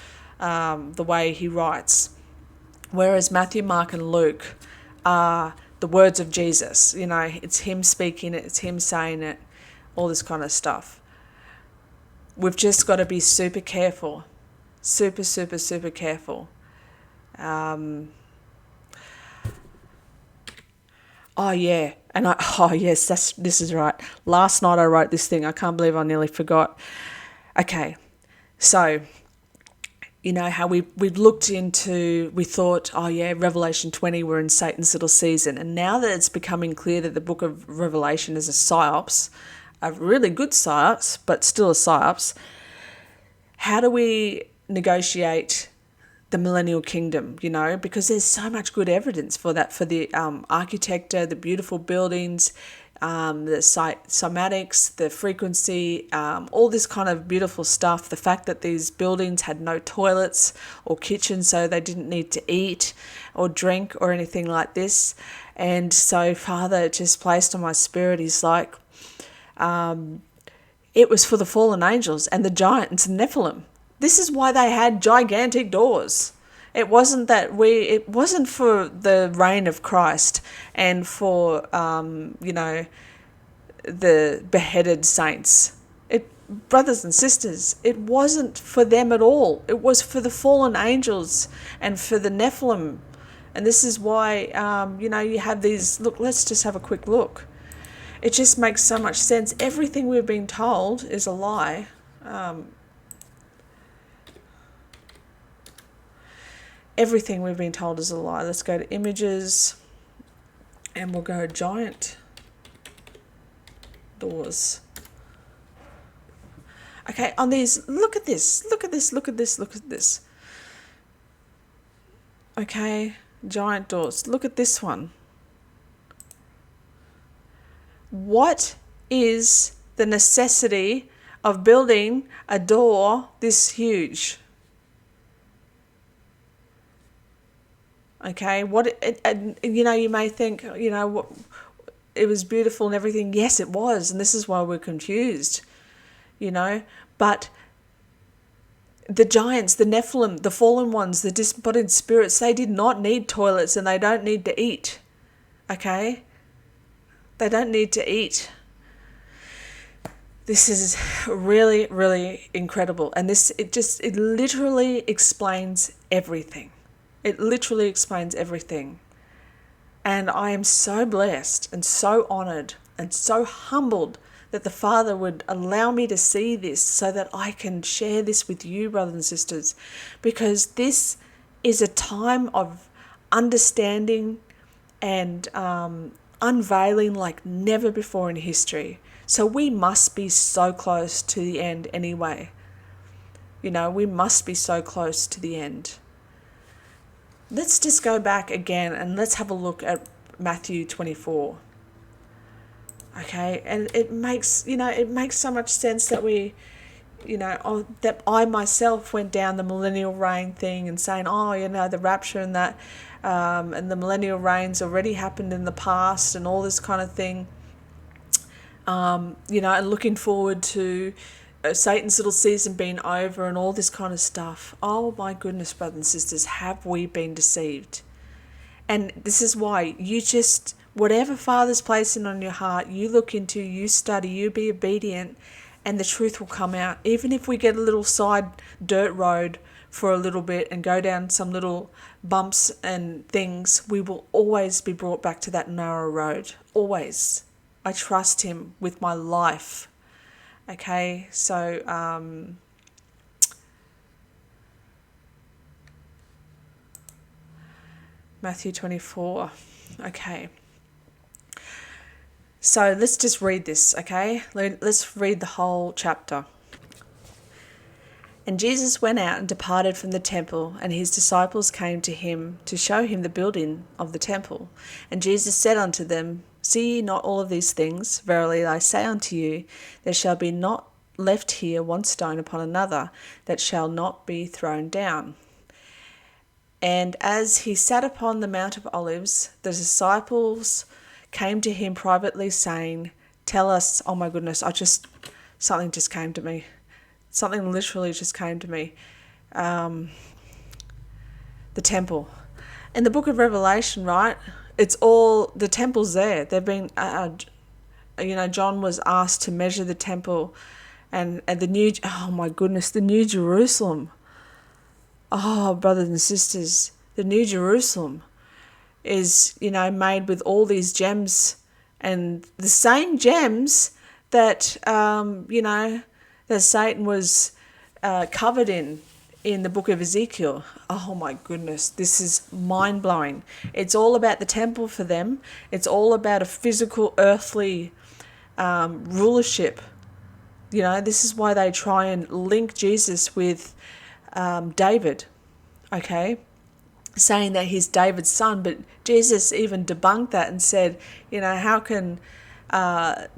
[SPEAKER 1] the way he writes, whereas Matthew, Mark, and Luke are the words of Jesus. You know, it's him speaking it, it's him saying it, all this kind of stuff. We've just got to be super careful, super, super, super careful. Oh yeah, and this is right. Last night I wrote this thing. I can't believe I nearly forgot. Okay, so you know how we've looked into, we thought, oh yeah, Revelation 20, we're in Satan's little season. And now that it's becoming clear that the book of Revelation is a psyops, a really good psyops, but still a psyops, how do we negotiate the millennial kingdom, you know? Because there's so much good evidence for that, for the architecture, the beautiful buildings, the cymatics, the frequency, all this kind of beautiful stuff. The fact that these buildings had no toilets or kitchens, so they didn't need to eat or drink or anything like this. And so Father just placed on my spirit, he's like, it was for the fallen angels and the giants and Nephilim. This is why they had gigantic doors. It wasn't for the reign of Christ and for, the beheaded saints. Brothers and sisters, it wasn't for them at all. It was for the fallen angels and for the Nephilim. And this is why, you have these, look, let's just have a quick look. It just makes so much sense. Everything we've been told is a lie. Everything we've been told is a lie. Let's go to images and we'll go giant doors. Okay, on these, look at this. Okay, giant doors. Look at this one. What is the necessity of building a door this huge? Okay, you may think, it was beautiful and everything. Yes, it was, and this is why we're confused, But the giants, the Nephilim, the fallen ones, the disembodied spirits, they did not need toilets and they don't need to eat, okay? They don't need to eat. This is really, really incredible. And it literally explains everything. It literally explains everything. And I am so blessed and so honored and so humbled that the Father would allow me to see this so that I can share this with you, brothers and sisters, because this is a time of understanding and unveiling like never before in history. So we must be so close to the end anyway. We must be so close to the end. Let's just go back again and let's have a look at Matthew 24. Okay, and it makes so much sense that that I myself went down the millennial reign thing and saying, the rapture and that, and the millennial reign's already happened in the past and all this kind of thing. And looking forward to Satan's little season being over and all this kind of stuff. Oh my goodness, brothers and sisters, have we been deceived? And this is why whatever Father's placing on your heart, you look into, you study, you be obedient, and the truth will come out. Even if we get a little side dirt road for a little bit and go down some little bumps and things, we will always be brought back to that narrow road. Always. I trust him with my life. Okay, so Matthew 24. Okay. So let's just read this, okay? Let's read the whole chapter. And Jesus went out and departed from the temple, and his disciples came to him to show him the building of the temple. And Jesus said unto them, See ye not all of these things? Verily I say unto you, there shall be not left here one stone upon another that shall not be thrown down. And as he sat upon the Mount of Olives, the disciples came to him privately, saying, Tell us, oh my goodness, something just came to me. Something literally just came to me. The temple. In the book of Revelation, right, it's all, the temple's there. They've been, John was asked to measure the temple and the New Jerusalem. Oh, brothers and sisters, the New Jerusalem is, made with all these gems, and the same gems that, that Satan was covered in the book of Ezekiel. Oh my goodness, this is mind-blowing. It's all about the temple for them. It's all about a physical, earthly rulership. This is why they try and link Jesus with David, okay? Saying that he's David's son, but Jesus even debunked that and said, how can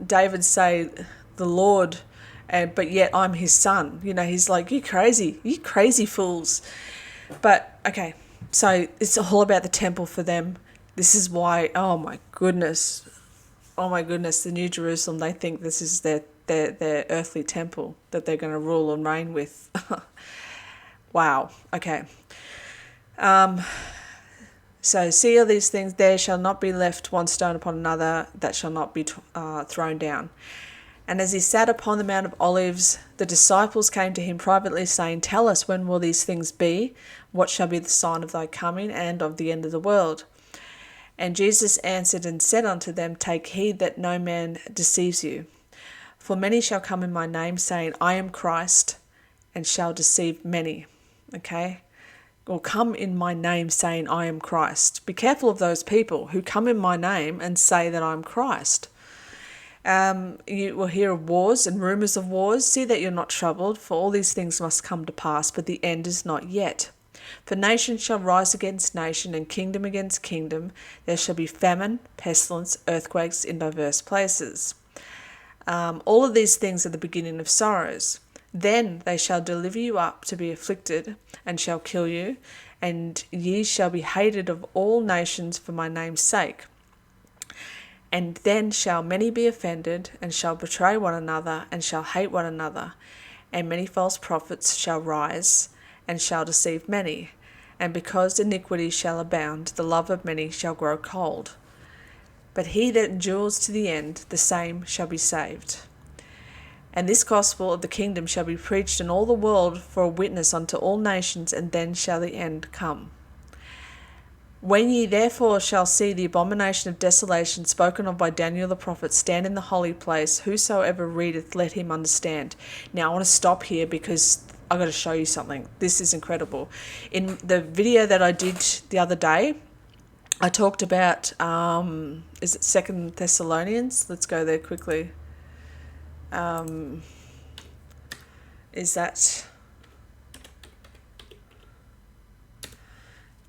[SPEAKER 1] David say the Lord, but yet I'm his son? He's like, you crazy fools. But okay, so it's all about the temple for them. This is why, oh my goodness, the New Jerusalem, they think this is their earthly temple that they're going to rule and reign with. Wow, okay. So see all these things, there shall not be left one stone upon another that shall not be thrown down. And as he sat upon the Mount of Olives, the disciples came to him privately, saying, Tell us, when will these things be? What shall be the sign of thy coming and of the end of the world? And Jesus answered and said unto them, Take heed that no man deceives you. For many shall come in my name, saying, I am Christ, and shall deceive many. Okay? Or come in my name saying, I am Christ. Be careful of those people who come in my name and say that I'm Christ. You will hear of wars and rumours of wars. See that you're not troubled, for all these things must come to pass, but the end is not yet. For nation shall rise against nation, and kingdom against kingdom. There shall be famine, pestilence, earthquakes in diverse places. All of these things are the beginning of sorrows. Then they shall deliver you up to be afflicted, and shall kill you, and ye shall be hated of all nations for my name's sake. And then shall many be offended, and shall betray one another, and shall hate one another. And many false prophets shall rise, and shall deceive many. And because iniquity shall abound, the love of many shall grow cold. But he that endures to the end, the same shall be saved. And this gospel of the kingdom shall be preached in all the world for a witness unto all nations, and then shall the end come. When ye therefore shall see the abomination of desolation spoken of by Daniel the prophet stand in the holy place, whosoever readeth, let him understand. Now I want to stop here because I've got to show you something. This is incredible. In the video that I did the other day, I talked about, is it 2 Thessalonians? Let's go there quickly. Is that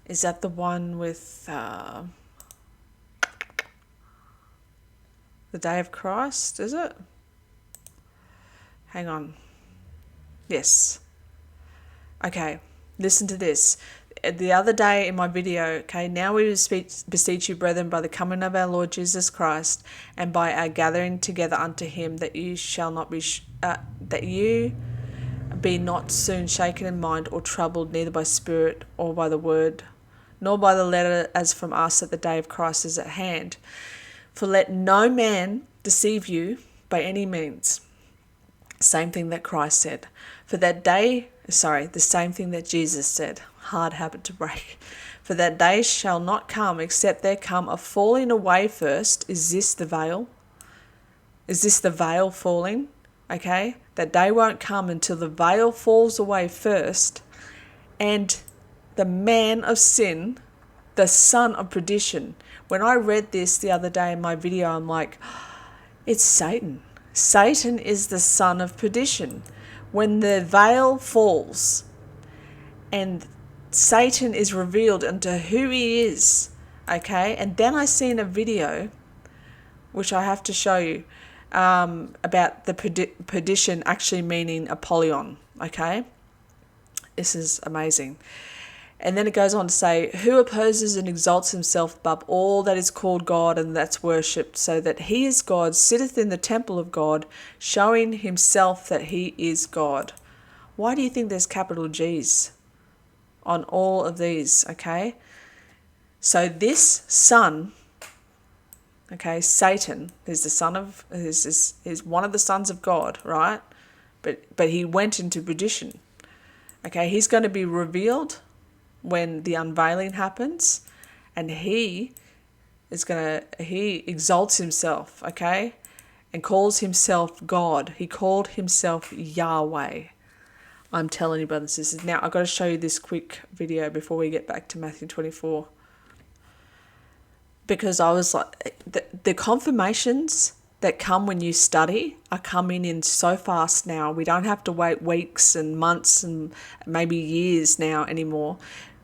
[SPEAKER 1] Is that the one with the day of Christ, is it? Hang on. Yes. Okay, listen to this. The other day in my video, okay, now we beseech you, brethren, by the coming of our Lord Jesus Christ, and by our gathering together unto him, that you shall not be, that you be not soon shaken in mind or troubled, neither by spirit or by the word, nor by the letter as from us, that the day of Christ is at hand. For let no man deceive you by any means. Same thing that Christ said. For that day, the same thing that Jesus said. Hard habit to break. For that day shall not come, except there come a falling away first. Is this the veil? Is this the veil falling? Okay? That day won't come until the veil falls away first. And the man of sin, the son of perdition. When I read this the other day in my video, I'm like, it's Satan. Satan is the son of perdition. When the veil falls and Satan is revealed into who he is, okay? And then I seen a video, which I have to show you, about the perdition actually meaning Apollon, okay? This is amazing. And then it goes on to say, who opposes and exalts himself above all that is called God and that's worshipped, so that he is God, sitteth in the temple of God, showing himself that he is God. Why do you think there's capital G's on all of these, okay? So this son, okay, Satan, is the son of, is one of the sons of God, right? But he went into perdition. Okay, he's going to be revealed when the unveiling happens, and he exalts himself, okay, and calls himself God. He called himself Yahweh. I'm telling you, brothers and sisters. Now, I've got to show you this quick video before we get back to Matthew 24. Because I was like, the confirmations that come when you study are coming in so fast now. We don't have to wait weeks and months and maybe years now anymore.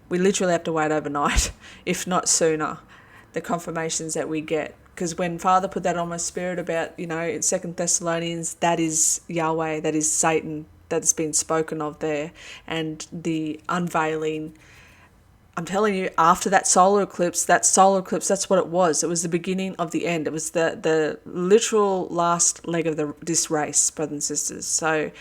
[SPEAKER 1] We literally have to wait overnight, if not sooner, the confirmations that we get. Because when Father put that on my spirit about, in 2 Thessalonians, that is Yahweh, that is Satan, that's been spoken of there. And the unveiling, I'm telling you, after that solar eclipse, that's what it was. It was the beginning of the end. It was the literal last leg of this race, brothers and sisters. So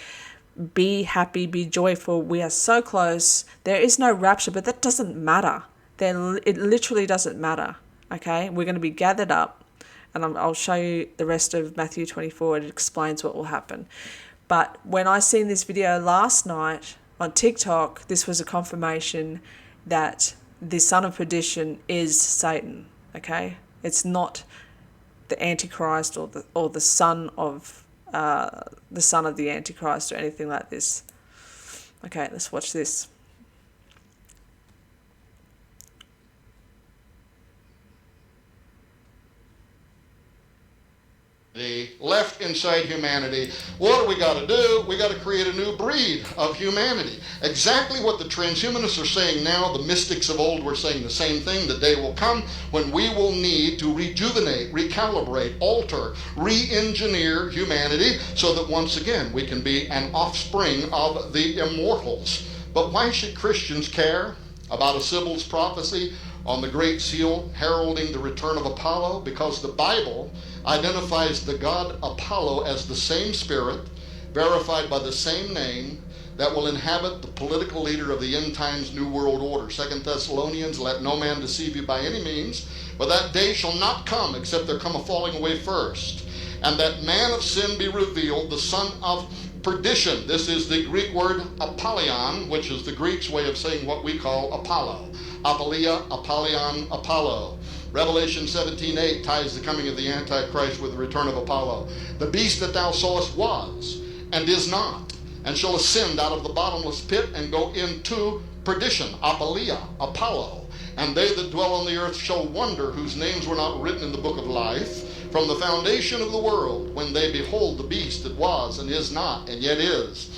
[SPEAKER 1] be happy, be joyful. We are so close. There is no rapture, but that doesn't matter. It literally doesn't matter. Okay, we're going to be gathered up, and I'll show you the rest of Matthew 24. It explains what will happen. But when I seen this video last night on TikTok, this was a confirmation that the son of perdition is Satan. Okay, it's not the Antichrist or the son of the Antichrist or anything like this. Okay, let's watch this.
[SPEAKER 2] Left inside humanity. What do we got to do? We got to create a new breed of humanity. Exactly what the transhumanists are saying now. The mystics of old were saying the same thing. The day will come when we will need to rejuvenate, recalibrate, alter, re-engineer humanity so that once again we can be an offspring of the immortals. But why should Christians care about a Sibyl's prophecy on the Great Seal heralding the return of Apollo? Because the Bible identifies the god Apollo as the same spirit, verified by the same name, that will inhabit the political leader of the end times new world order. 2 Thessalonians, let no man deceive you by any means, but that day shall not come except there come a falling away first, and that man of sin be revealed, the son of perdition. This is the Greek word Apollyon, which is the Greek's way of saying what we call Apollo. Apollia, Apollyon, Apollo. Revelation 17:8 ties the coming of the Antichrist with the return of Apollo. The beast that thou sawest was, and is not, and shall ascend out of the bottomless pit and go into perdition. Apollia, Apollo. And they that dwell on the earth shall wonder, whose names were not written in the book of life from the foundation of the world, when they behold the beast that was and is not and yet is.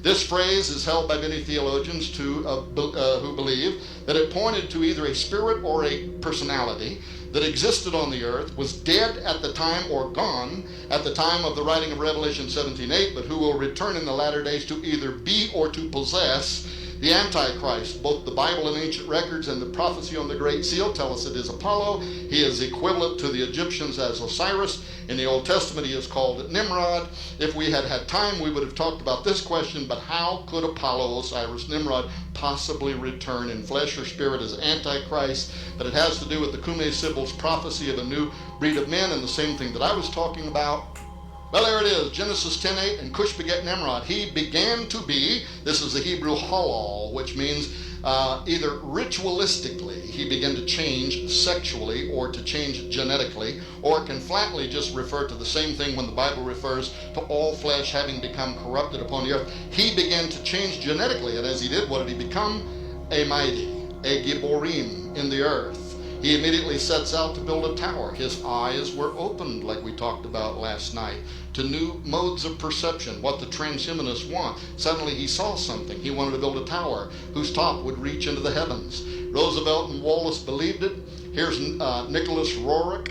[SPEAKER 2] This phrase is held by many theologians who believe that it pointed to either a spirit or a personality that existed on the earth, was dead at the time or gone at the time of the writing of Revelation 17:8, but who will return in the latter days to either be or to possess the Antichrist. Both the Bible and ancient records and the prophecy on the Great Seal tell us it is Apollo. He is equivalent to the Egyptians as Osiris. In the Old Testament, he is called Nimrod. If we had had time, we would have talked about this question, but how could Apollo, Osiris, Nimrod possibly return in flesh or spirit as Antichrist? But it has to do with the Cumae Sibyl's prophecy of a new breed of men, and the same thing that I was talking about. Well, there it is, Genesis 10:8, and Cush begat Nimrod. He began to be, this is the Hebrew halal, which means either ritualistically, he began to change sexually or to change genetically, or it can flatly just refer to the same thing when the Bible refers to all flesh having become corrupted upon the earth. He began to change genetically, and as he did, what did he become? A mighty, a Gibborim in the earth. He immediately sets out to build a tower. His eyes were opened, like we talked about last night, to new modes of perception, what the transhumanists want. Suddenly he saw something. He wanted to build a tower whose top would reach into the heavens. Roosevelt and Wallace believed it. Here's Nicholas Roerich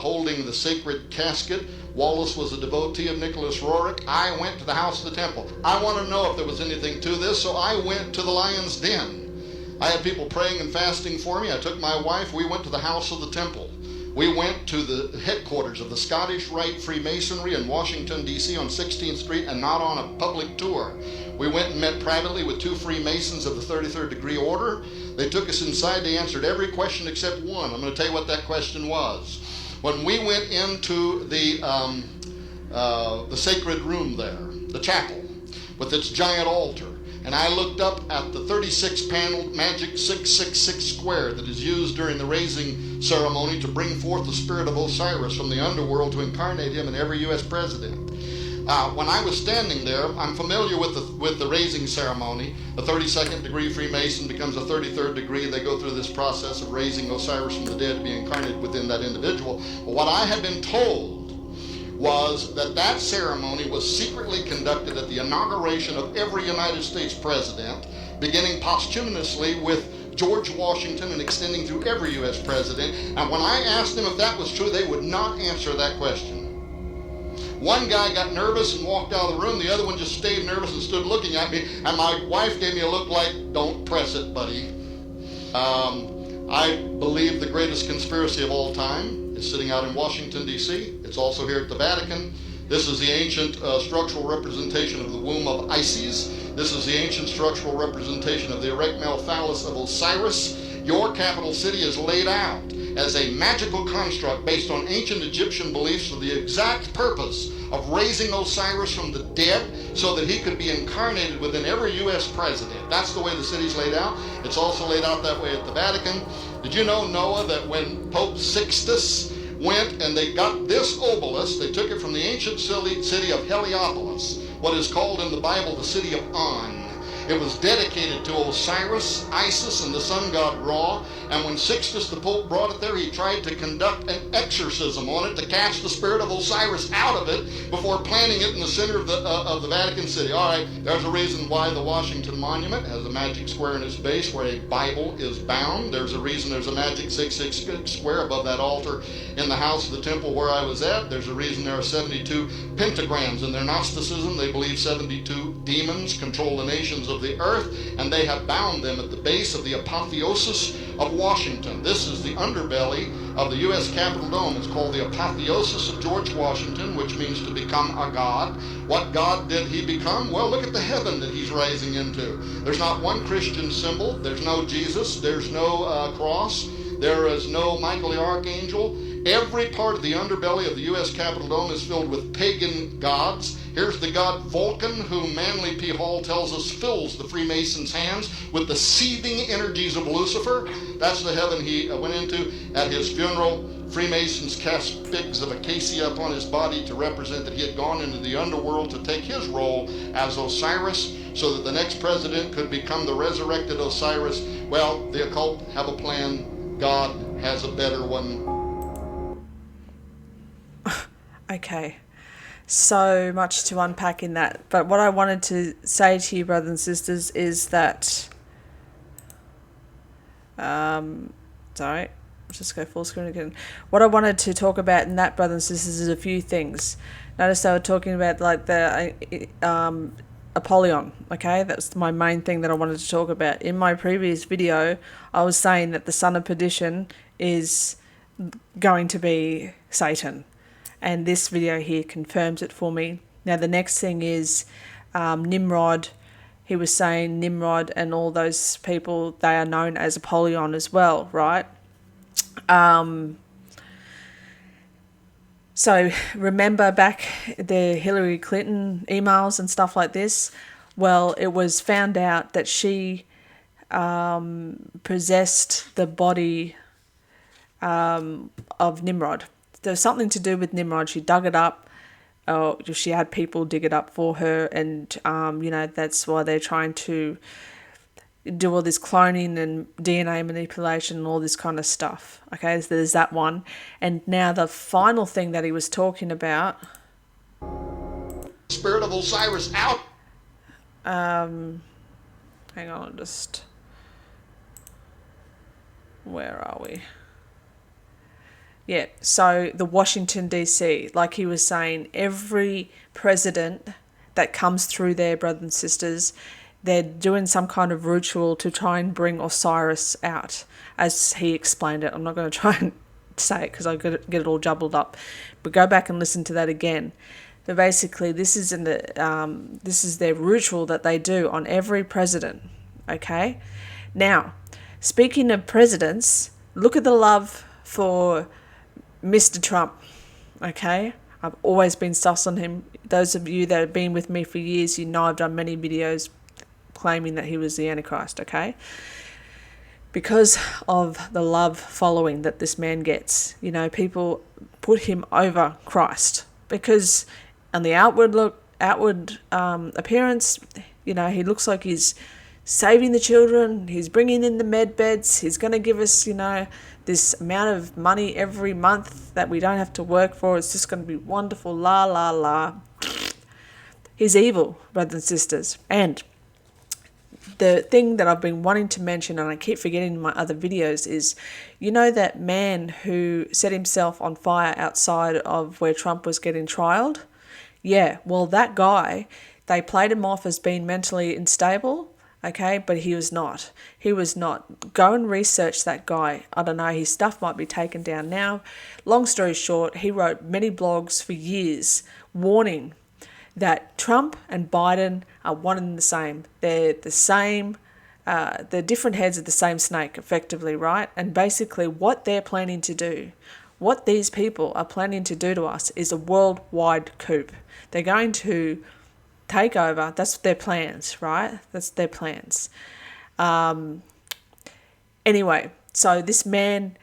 [SPEAKER 2] holding the sacred casket. Wallace was a devotee of Nicholas Roerich. I went to the house of the temple. I want to know if there was anything to this, so I went to the lion's den. I had people praying and fasting for me. I took my wife. We went to the house of the temple. We went to the headquarters of the Scottish Rite Freemasonry in Washington, D.C. on 16th Street, and not on a public tour. We went and met privately with 2 Freemasons of the 33rd degree order. They took us inside. They answered every question except one. I'm going to tell you what that question was. When we went into the sacred room there, the chapel, with its giant altar, and I looked up at the 36-paneled magic 666 square that is used during the raising ceremony to bring forth the spirit of Osiris from the underworld to incarnate him in every U.S. president. When I was standing there, I'm familiar with the raising ceremony. A 32nd degree Freemason becomes a 33rd degree. They go through this process of raising Osiris from the dead to be incarnated within that individual. But what I had been told was that ceremony was secretly conducted at the inauguration of every United States president, beginning posthumously with George Washington and extending through every U.S. president. And when I asked them if that was true, they would not answer that question. One guy got nervous and walked out of the room. The other one just stayed nervous and stood looking at me. And my wife gave me a look like, "Don't press it, buddy." I believe the greatest conspiracy of all time is sitting out in Washington, D.C. It's also here at the Vatican. This is the ancient structural representation of the womb of Isis. This is the ancient structural representation of the erect male phallus of Osiris. Your capital city is laid out as a magical construct based on ancient Egyptian beliefs for the exact purpose of raising Osiris from the dead so that he could be incarnated within every U.S. president. That's the way the city's laid out. It's also laid out that way at the Vatican. Did you know, Noah, that when Pope Sixtus went and they got this obelisk, they took it from the ancient city of Heliopolis, what is called in the Bible the city of On. It was dedicated to Osiris, Isis, and the sun god Ra. And when Sixtus the Pope brought it there, he tried to conduct an exorcism on it to cast the spirit of Osiris out of it before planting it in the center of the Vatican City. All right, there's a reason why the Washington Monument has a magic square in its base where a Bible is bound. There's a reason there's a magic 666 square above that altar in the house of the temple where I was at. There's a reason there are 72 pentagrams. In their Gnosticism, they believe 72 demons control the nations of the earth, and they have bound them at the base of the apotheosis of Washington. This is the underbelly of the U.S. Capitol Dome. It's called the apotheosis of George Washington, which means to become a god. What god did he become? Well, look at the heaven that he's rising into. There's not one Christian symbol. There's no Jesus. There's no cross. There is no Michael the Archangel. Every part of the underbelly of the U.S. Capitol Dome is filled with pagan gods. Here's the god Vulcan, whom Manly P. Hall tells us fills the Freemasons' hands with the seething energies of Lucifer. That's the heaven he went into. At his funeral, Freemasons cast figs of acacia upon his body to represent that he had gone into the underworld to take his role as Osiris so that the next president could become the resurrected Osiris. Well, the occult have a plan. God has a better one.
[SPEAKER 1] Okay. so much to unpack in that. But what I wanted to say to you, brothers and sisters, is that sorry, let's just go full screen again. What I wanted to talk about in that, brothers and sisters, is a few things. Notice they were talking about like the Apollon, okay? That's my main thing that I wanted to talk about. In my previous video, I was saying that the son of perdition is going to be Satan. And this video here confirms it for me. Now, the next thing is Nimrod. He was saying Nimrod and all those people, they are known as Apollon as well, right? So remember back the Hillary Clinton emails and stuff like this? Well, it was found out that she possessed the body of Nimrod. There's something to do with Nimrod. She dug it up. She had people dig it up for her, and that's why they're trying to do all this cloning and DNA manipulation and all this kind of stuff. Okay, so there's that one. And now the final thing that he was talking about.
[SPEAKER 2] Spirit of Osiris out.
[SPEAKER 1] Hang on, where are we? Yeah, so the Washington, D.C., like he was saying, every president that comes through there, brothers and sisters, they're doing some kind of ritual to try and bring Osiris out, as he explained it. I'm not going to try and say it because I get it all jumbled up. But go back and listen to that again. But basically, this is their ritual that they do on every president, okay? Now, speaking of presidents, look at the love for Mr. Trump, okay? I've always been sus on him. Those of you that have been with me for years, you know I've done many videos claiming that he was the Antichrist, okay? Because of the love following that this man gets. People put him over Christ because on the outward appearance, he looks like he's saving the children, he's bringing in the med beds, he's going to give us, this amount of money every month that we don't have to work for. It's just going to be wonderful, la, la, la. He's evil, brothers and sisters. And the thing that I've been wanting to mention, and I keep forgetting in my other videos, is, that man who set himself on fire outside of where Trump was getting trialed? Yeah, well, that guy, they played him off as being mentally unstable, okay, but he was not. He was not. Go and research that guy. I don't know, his stuff might be taken down now. Long story short, he wrote many blogs for years warning that Trump and Biden are one and the same. They're the same, they're different heads of the same snake, effectively, right? And basically what they're planning to do, what these people are planning to do to us is a worldwide coup. They're going to take over. That's their plans, right? That's their plans. Anyway, so this man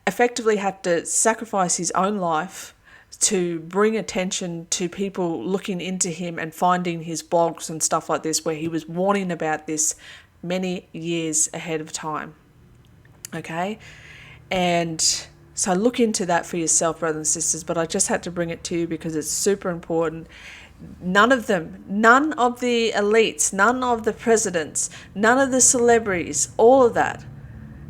[SPEAKER 1] effectively had to sacrifice his own life to bring attention to people looking into him and finding his blogs and stuff like this, where he was warning about this many years ahead of time. Okay? And so look into that for yourself, brothers and sisters, but I just had to bring it to you because it's super important. None of them, none of the elites, none of the presidents, none of the celebrities, all of that,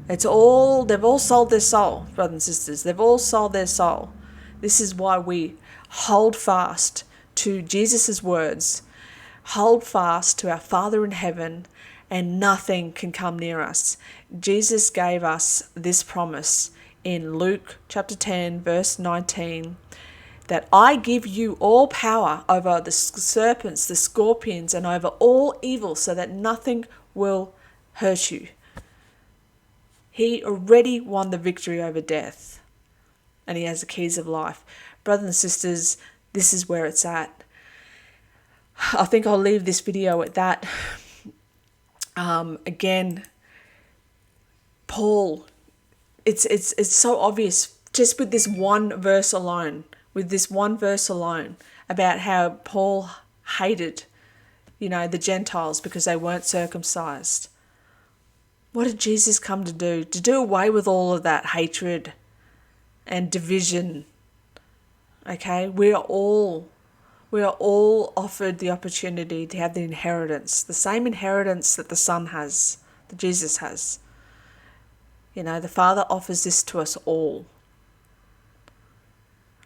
[SPEAKER 1] they've all sold their soul, brothers and sisters. They've all sold their soul. This is why we hold fast to Jesus' words, hold fast to our Father in heaven, and nothing can come near us. Jesus gave us this promise in Luke chapter 10, verse 19, that I give you all power over the serpents, the scorpions, and over all evil, so that nothing will hurt you. He already won the victory over death, and he has the keys of life. Brothers and sisters, this is where it's at. I think I'll leave this video at that. Again, Paul, it's so obvious just with this one verse alone, about how Paul hated, the Gentiles because they weren't circumcised. What did Jesus come to do? To do away with all of that hatred and division. Okay, we are all offered the opportunity to have the inheritance, the same inheritance that the Son has, that Jesus has. You know, the Father offers this to us all.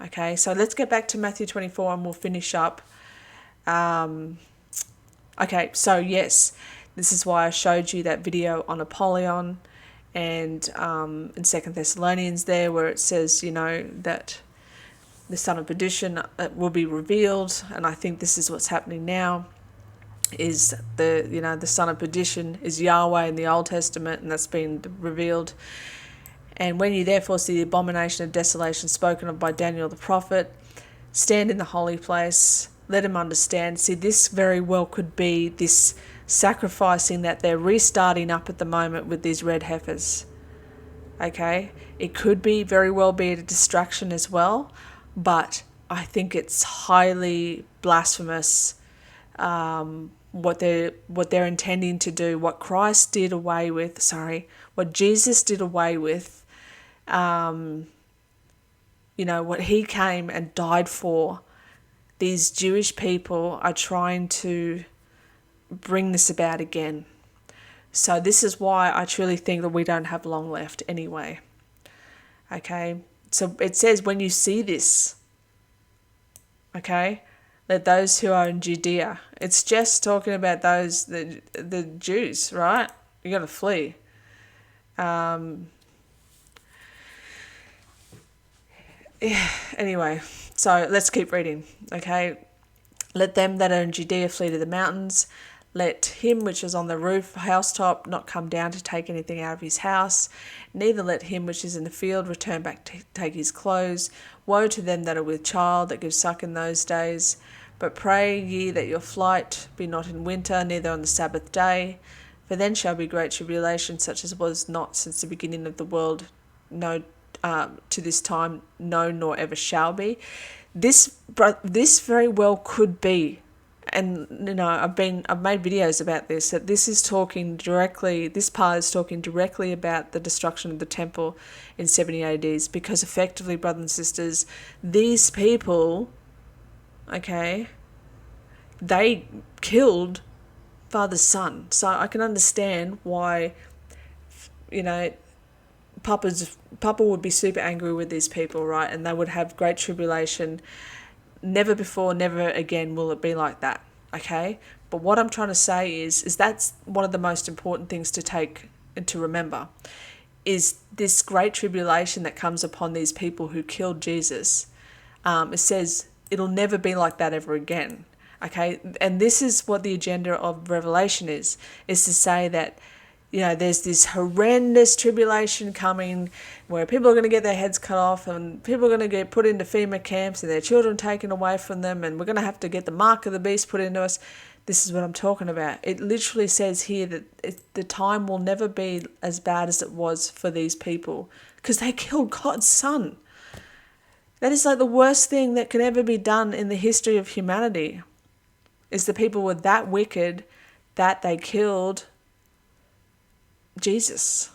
[SPEAKER 1] Okay, so let's get back to Matthew 24 and we'll finish up. Okay, so yes, this is why I showed you that video on Apollon and in 2 Thessalonians there, where it says, you know, that the son of perdition will be revealed. And I think this is what's happening now, is the son of perdition is Yahweh in the Old Testament, and that's been revealed. And when you therefore see the abomination of desolation spoken of by Daniel the prophet, stand in the holy place, let him understand. See, this very well could be this sacrificing that they're restarting up at the moment with these red heifers. Okay? It could be very well be a distraction as well, but I think it's highly blasphemous what they're intending to do, what Christ did away with, what Jesus did away with, what he came and died for. These Jewish people are trying to bring this about again. So this is why I truly think that we don't have long left anyway. Okay, so it says when you see this, okay, let those who are in Judea. It's just talking about those, the Jews, right? You got to flee. Anyway, so let's keep reading, okay? Let them that are in Judea flee to the mountains. Let him which is on the roof, housetop, not come down to take anything out of his house. Neither let him which is in the field return back to take his clothes. Woe to them that are with child, that give suck in those days. But pray ye that your flight be not in winter, neither on the Sabbath day. For then shall be great tribulation, such as was not since the beginning of the world, no, to this time, no, nor ever shall be. This very well could be, and I've made videos about this, that this is talking directly, this part is talking directly about the destruction of the temple in 70 ADs, because effectively, brothers and sisters, these people, okay, they killed Father's son. So I can understand why, Papa would be super angry with these people, right? And they would have great tribulation. Never before, never again will it be like that, okay? But what I'm trying to say is that's one of the most important things to take and to remember, is this great tribulation that comes upon these people who killed Jesus. It says it'll never be like that ever again, okay? And this is what the agenda of Revelation is to say that, there's this horrendous tribulation coming where people are going to get their heads cut off and people are going to get put into FEMA camps and their children taken away from them, and we're going to have to get the mark of the beast put into us. This is what I'm talking about. It literally says here that the time will never be as bad as it was for these people because they killed God's son. That is like the worst thing that can ever be done in the history of humanity, is the people were that wicked that they killed Jesus,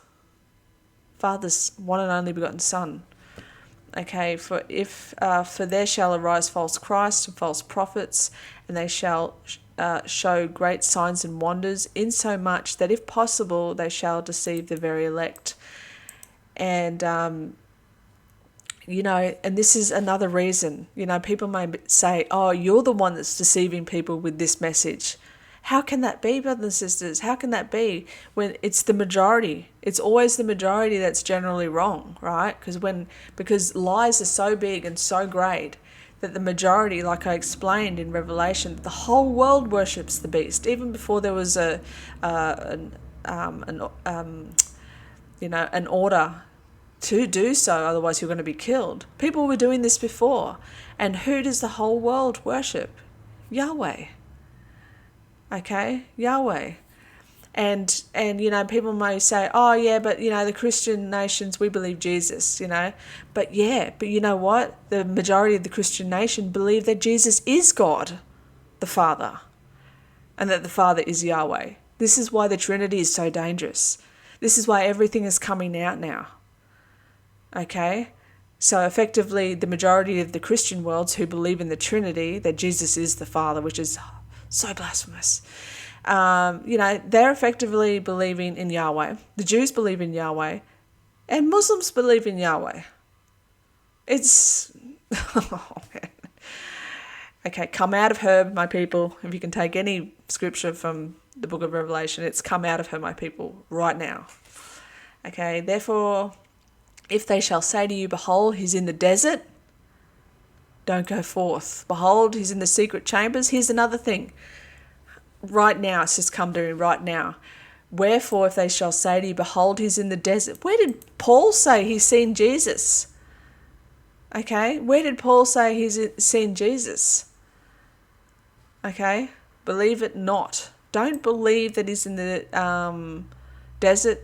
[SPEAKER 1] Father's one and only begotten Son. Okay, for there shall arise false Christs and false prophets, and they shall show great signs and wonders, insomuch that if possible they shall deceive the very elect. And and this is another reason. People may say, "Oh, you're the one that's deceiving people with this message." How can that be, brothers and sisters? How can that be when it's the majority? It's always the majority that's generally wrong, right? Because lies are so big and so great that the majority, like I explained in Revelation, the whole world worships the beast. Even before there was an order to do so, otherwise you're going to be killed. People were doing this before, and who does the whole world worship? Yahweh. Okay, Yahweh. And people may say, oh yeah, but the Christian nations, we believe Jesus, but you know what? The majority of the Christian nation believe that Jesus is God, the Father, and that the Father is Yahweh. This is why the Trinity is so dangerous. This is why everything is coming out now. Okay? So effectively, the majority of the Christian worlds who believe in the Trinity, that Jesus is the Father, which is so blasphemous, they're effectively believing in Yahweh. The Jews believe in Yahweh, and Muslims believe in Yahweh. It's... oh, man. Okay, come out of her, my people. If you can take any scripture from the book of Revelation, it's come out of her, my people, right now. Okay, therefore, if they shall say to you, behold, he's in the desert, don't go forth. Behold, he's in the secret chambers. Here's another thing. Right now, it's just come to me right now. Wherefore, if they shall say to you, behold, he's in the desert. Where did Paul say he's seen Jesus? Okay, where did Paul say he's seen Jesus? Okay, believe it not. Don't believe that he's in the desert.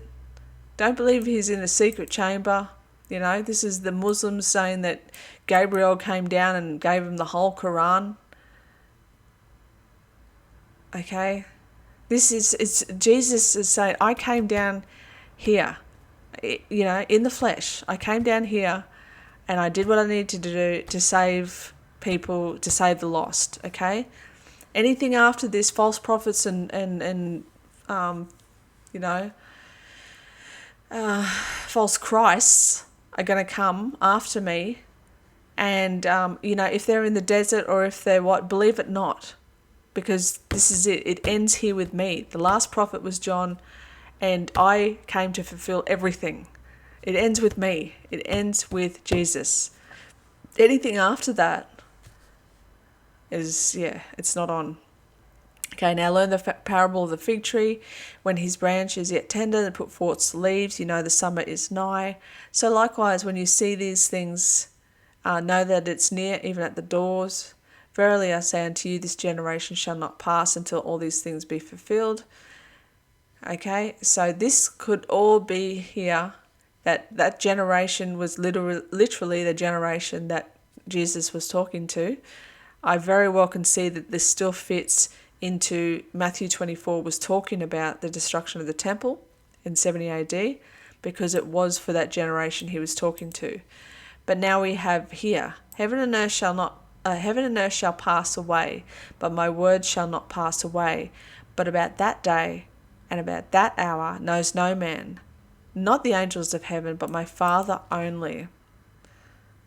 [SPEAKER 1] Don't believe he's in the secret chamber. This is the Muslims saying that Gabriel came down and gave him the whole Quran. Okay, it's Jesus is saying, I came down here, in the flesh. I came down here, and I did what I needed to do to save people, to save the lost. Okay. Anything after this, false prophets and false Christs are going to come after me. And, if they're in the desert or if they're what, believe it not. Because this is it. It ends here with me. The last prophet was John, and I came to fulfill everything. It ends with me. It ends with Jesus. Anything after that is, it's not on. Okay, now learn the parable of the fig tree. When his branch is yet tender and put forth leaves, the summer is nigh. So likewise, when you see these things, know that it's near, even at the doors. Verily I say unto you, this generation shall not pass until all these things be fulfilled. Okay, so this could all be here. That generation was literally the generation that Jesus was talking to. I very well can see that this still fits into Matthew 24 was talking about the destruction of the temple in 70 AD, because it was for that generation he was talking to. But now we have here, heaven and earth shall pass away, but my word shall not pass away. But about that day and about that hour knows no man, not the angels of heaven, but my Father only.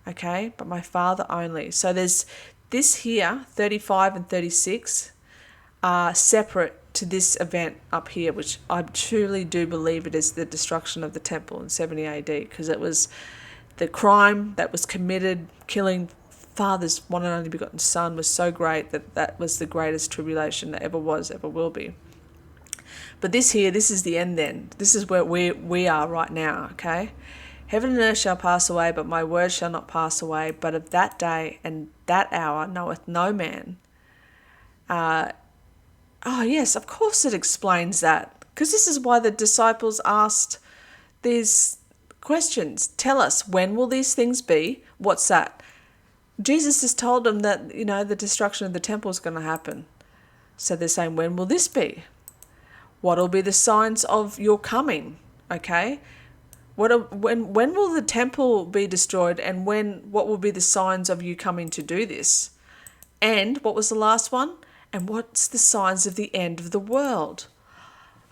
[SPEAKER 1] Okay, but my Father only. So there's this here, 35 and 36, are separate to this event up here, which I truly do believe it is the destruction of the temple in 70 AD, because it was the crime that was committed, killing Father's one and only begotten Son, was so great that was the greatest tribulation that ever was, ever will be. But this is the end then. This is where we are right now, okay? Heaven and earth shall pass away, but my word shall not pass away. But of that day and that hour knoweth no man. Oh, yes, of course it explains that. Because this is why the disciples asked these questions. Tell us, when will these things be? What's that? Jesus just told them that, the destruction of the temple is going to happen. So they're saying, when will this be? What will be the signs of your coming? Okay? When will the temple be destroyed, and what will be the signs of you coming to do this? And what was the last one? And what's the signs of the end of the world?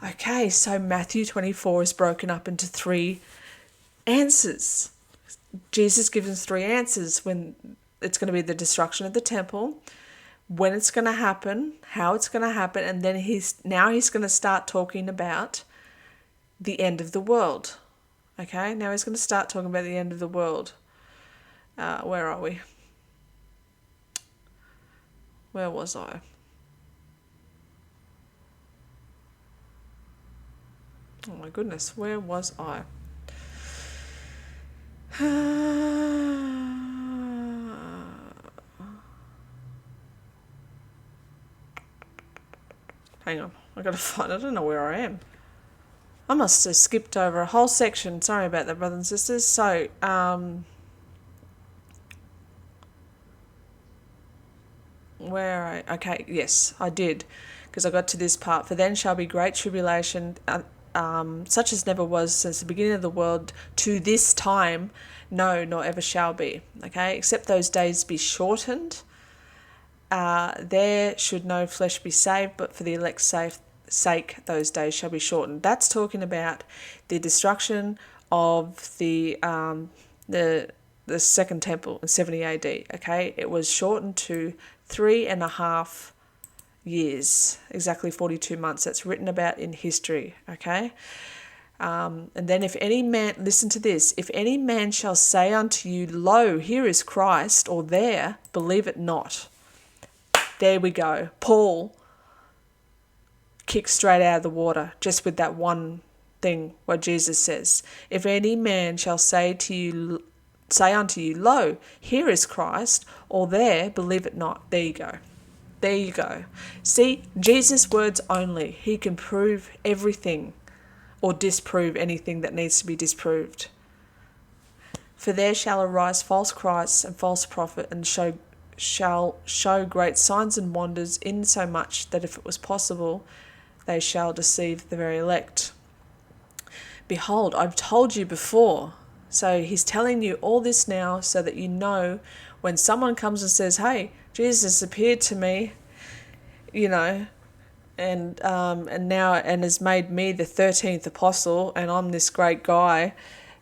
[SPEAKER 1] Okay, so Matthew 24 is broken up into 3 answers. Jesus gives us 3 answers: when it's going to be the destruction of the temple, when it's going to happen, how it's going to happen, and then he's going to start talking about the end of the world. Okay, now he's going to start talking about the end of the world. Where are we? Where was I? Oh my goodness, where was I? Hang on, I gotta find. I don't know where I am. I must have skipped over a whole section. Sorry about that, brothers and sisters. So, okay, yes, I did, because I got to this part. For then shall be great tribulation such as never was since the beginning of the world to this time, no, nor ever shall be. Okay, except those days be shortened. There should no flesh be saved, but for the elect's sake those days shall be shortened. That's talking about the destruction of the second temple in 70 AD. Okay, it was shortened to 3.5 years, exactly 42 months. That's written about in history. Okay. And then if any man, listen to this, if any man shall say unto you, lo, here is Christ, or there, believe it not. There we go. Paul kicked straight out of the water just with that one thing, what Jesus says. If any man shall say unto you, lo, here is Christ, or there, believe it not. There you go. There you go. See, Jesus' words only. He can prove everything or disprove anything that needs to be disproved. For there shall arise false Christs and false prophets, and shall show great signs and wonders, insomuch that if it was possible, they shall deceive the very elect. Behold, I've told you before. So he's telling you all this now so that you know when someone comes and says, hey, Jesus appeared to me, and now has made me the 13th apostle, and I'm this great guy,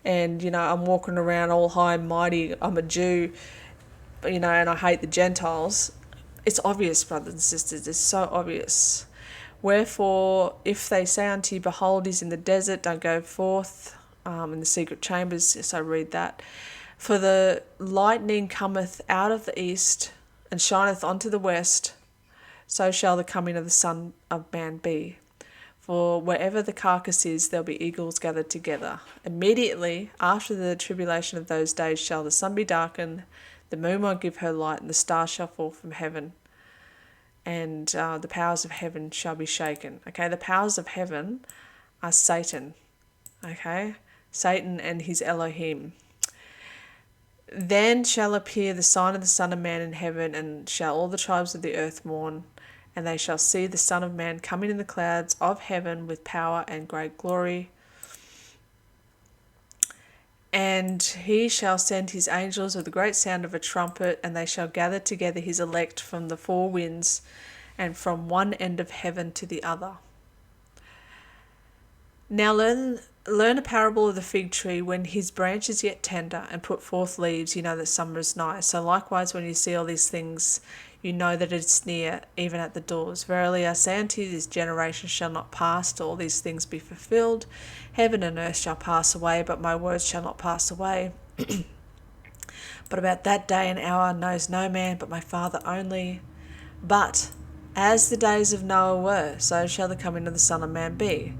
[SPEAKER 1] and I'm walking around all high and mighty, I'm a Jew, and I hate the Gentiles. It's obvious, brothers and sisters, it's so obvious. Wherefore, if they say unto you, behold, he's in the desert, don't go forth in the secret chambers. So read that. For the lightning cometh out of the east, and shineth unto the west, so shall the coming of the Son of Man be. For wherever the carcass is, there'll be eagles gathered together. Immediately after the tribulation of those days shall the sun be darkened, the moon won't give her light, and the stars shall fall from heaven, and the powers of heaven shall be shaken. Okay, the powers of heaven are Satan. Okay, Satan and his Elohim. Then shall appear the sign of the Son of Man in heaven, and shall all the tribes of the earth mourn, and they shall see the Son of Man coming in the clouds of heaven with power and great glory. And he shall send his angels with the great sound of a trumpet, and they shall gather together his elect from the four winds, and from one end of heaven to the other. Now learn a parable of the fig tree. When his branch is yet tender and put forth leaves, you know that summer is nigh. So likewise, when you see all these things, you know that it is near, even at the doors. Verily I say unto you, this generation shall not pass till all these things be fulfilled. Heaven and earth shall pass away, but my words shall not pass away. But about that day and hour knows no man but my Father only. But as the days of Noah were, so shall the coming of the Son of Man be.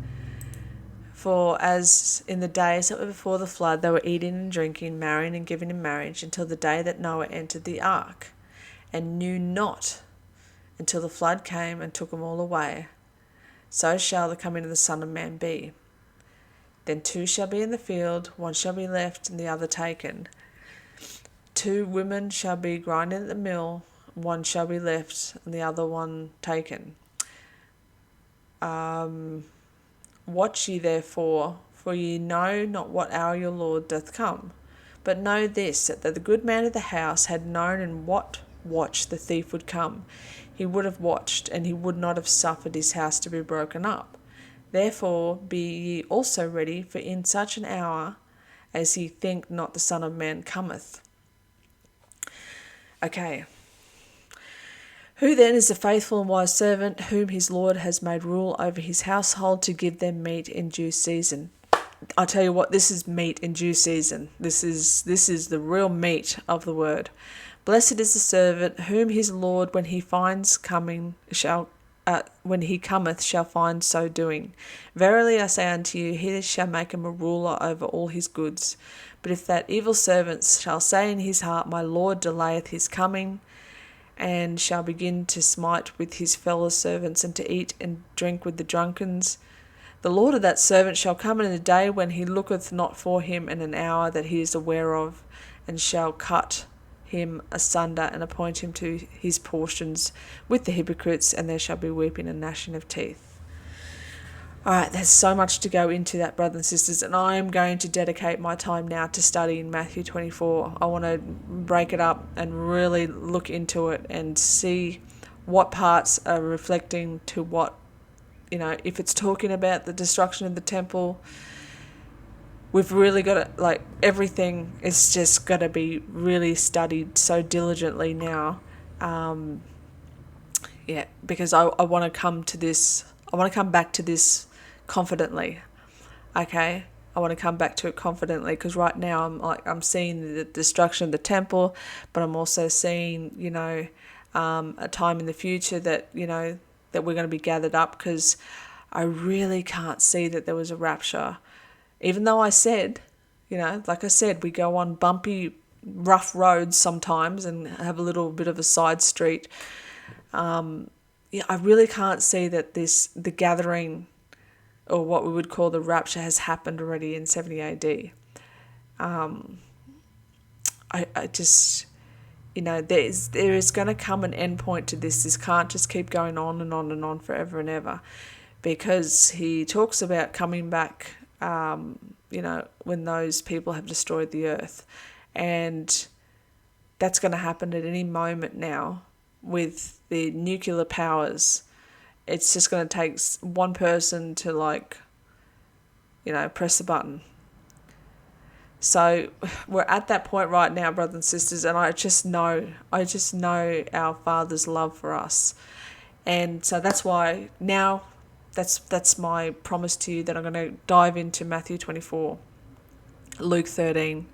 [SPEAKER 1] For as in the days that were before the flood, they were eating and drinking, marrying and giving in marriage, until the day that Noah entered the ark, and knew not until the flood came and took them all away. So shall the coming of the Son of Man be. Then two shall be in the field, one shall be left and the other taken. 2 women shall be grinding at the mill, one shall be left and the other one taken. Watch ye therefore, for ye know not what hour your Lord doth come. But know this, that the good man of the house had known in what watch the thief would come, he would have watched, and he would not have suffered his house to be broken up. Therefore be ye also ready, for in such an hour as ye think not the Son of Man cometh. Okay. Who then is the faithful and wise servant, whom his Lord has made rule over his household, to give them meat in due season? I tell you what, this is meat in due season. This is the real meat of the word. Blessed is the servant whom his Lord, when he cometh, shall find so doing. Verily I say unto you, he shall make him a ruler over all his goods. But if that evil servant shall say in his heart, my Lord delayeth his coming, and shall begin to smite with his fellow servants, and to eat and drink with the drunkens, the Lord of that servant shall come in a day when he looketh not for him, in an hour that he is aware of, and shall cut him asunder, and appoint him to his portions with the hypocrites, and there shall be weeping and gnashing of teeth. All right, there's so much to go into that, brothers and sisters, and I am going to dedicate my time now to studying Matthew 24. I want to break it up and really look into it and see what parts are reflecting to what, if it's talking about the destruction of the temple, we've really got to, like, everything is just got to be really studied so diligently now. Because I want to come to this, I want to come back to this confidently. Okay, I want to come back to it confidently, because right now I'm seeing the destruction of the temple, but I'm also seeing a time in the future that that we're going to be gathered up, because I really can't see that there was a rapture, even though I said, like I said, we go on bumpy, rough roads sometimes and have a little bit of a side street. I really can't see that the gathering, or what we would call the rapture, has happened already in 70 AD. I just, there is going to come an end point to this. This can't just keep going on and on and on forever and ever, because he talks about coming back, when those people have destroyed the earth. And that's going to happen at any moment now with the nuclear powers. It's just going to take one person to press the button. So we're at that point right now, brothers and sisters, and I just know our Father's love for us. And so that's why now that's my promise to you, that I'm going to dive into Matthew 24, Mark 13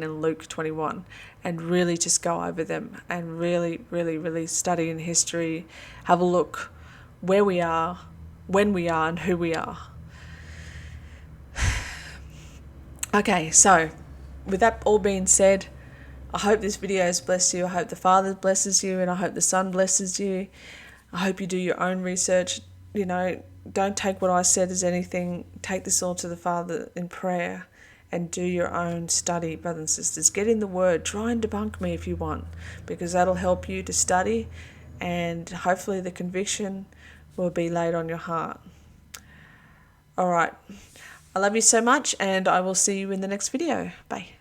[SPEAKER 1] and Luke 21, and really just go over them and really, really, really study in history, have a look where we are, when we are, and who we are. Okay, so with that all being said, I hope this video has blessed you. I hope the Father blesses you, and I hope the Son blesses you. I hope you do your own research. Don't take what I said as anything. Take this all to the Father in prayer and do your own study, brothers and sisters. Get in the Word. Try and debunk me if you want, because that'll help you to study, and hopefully the conviction will be laid on your heart. All right. I love you so much, and I will see you in the next video. Bye.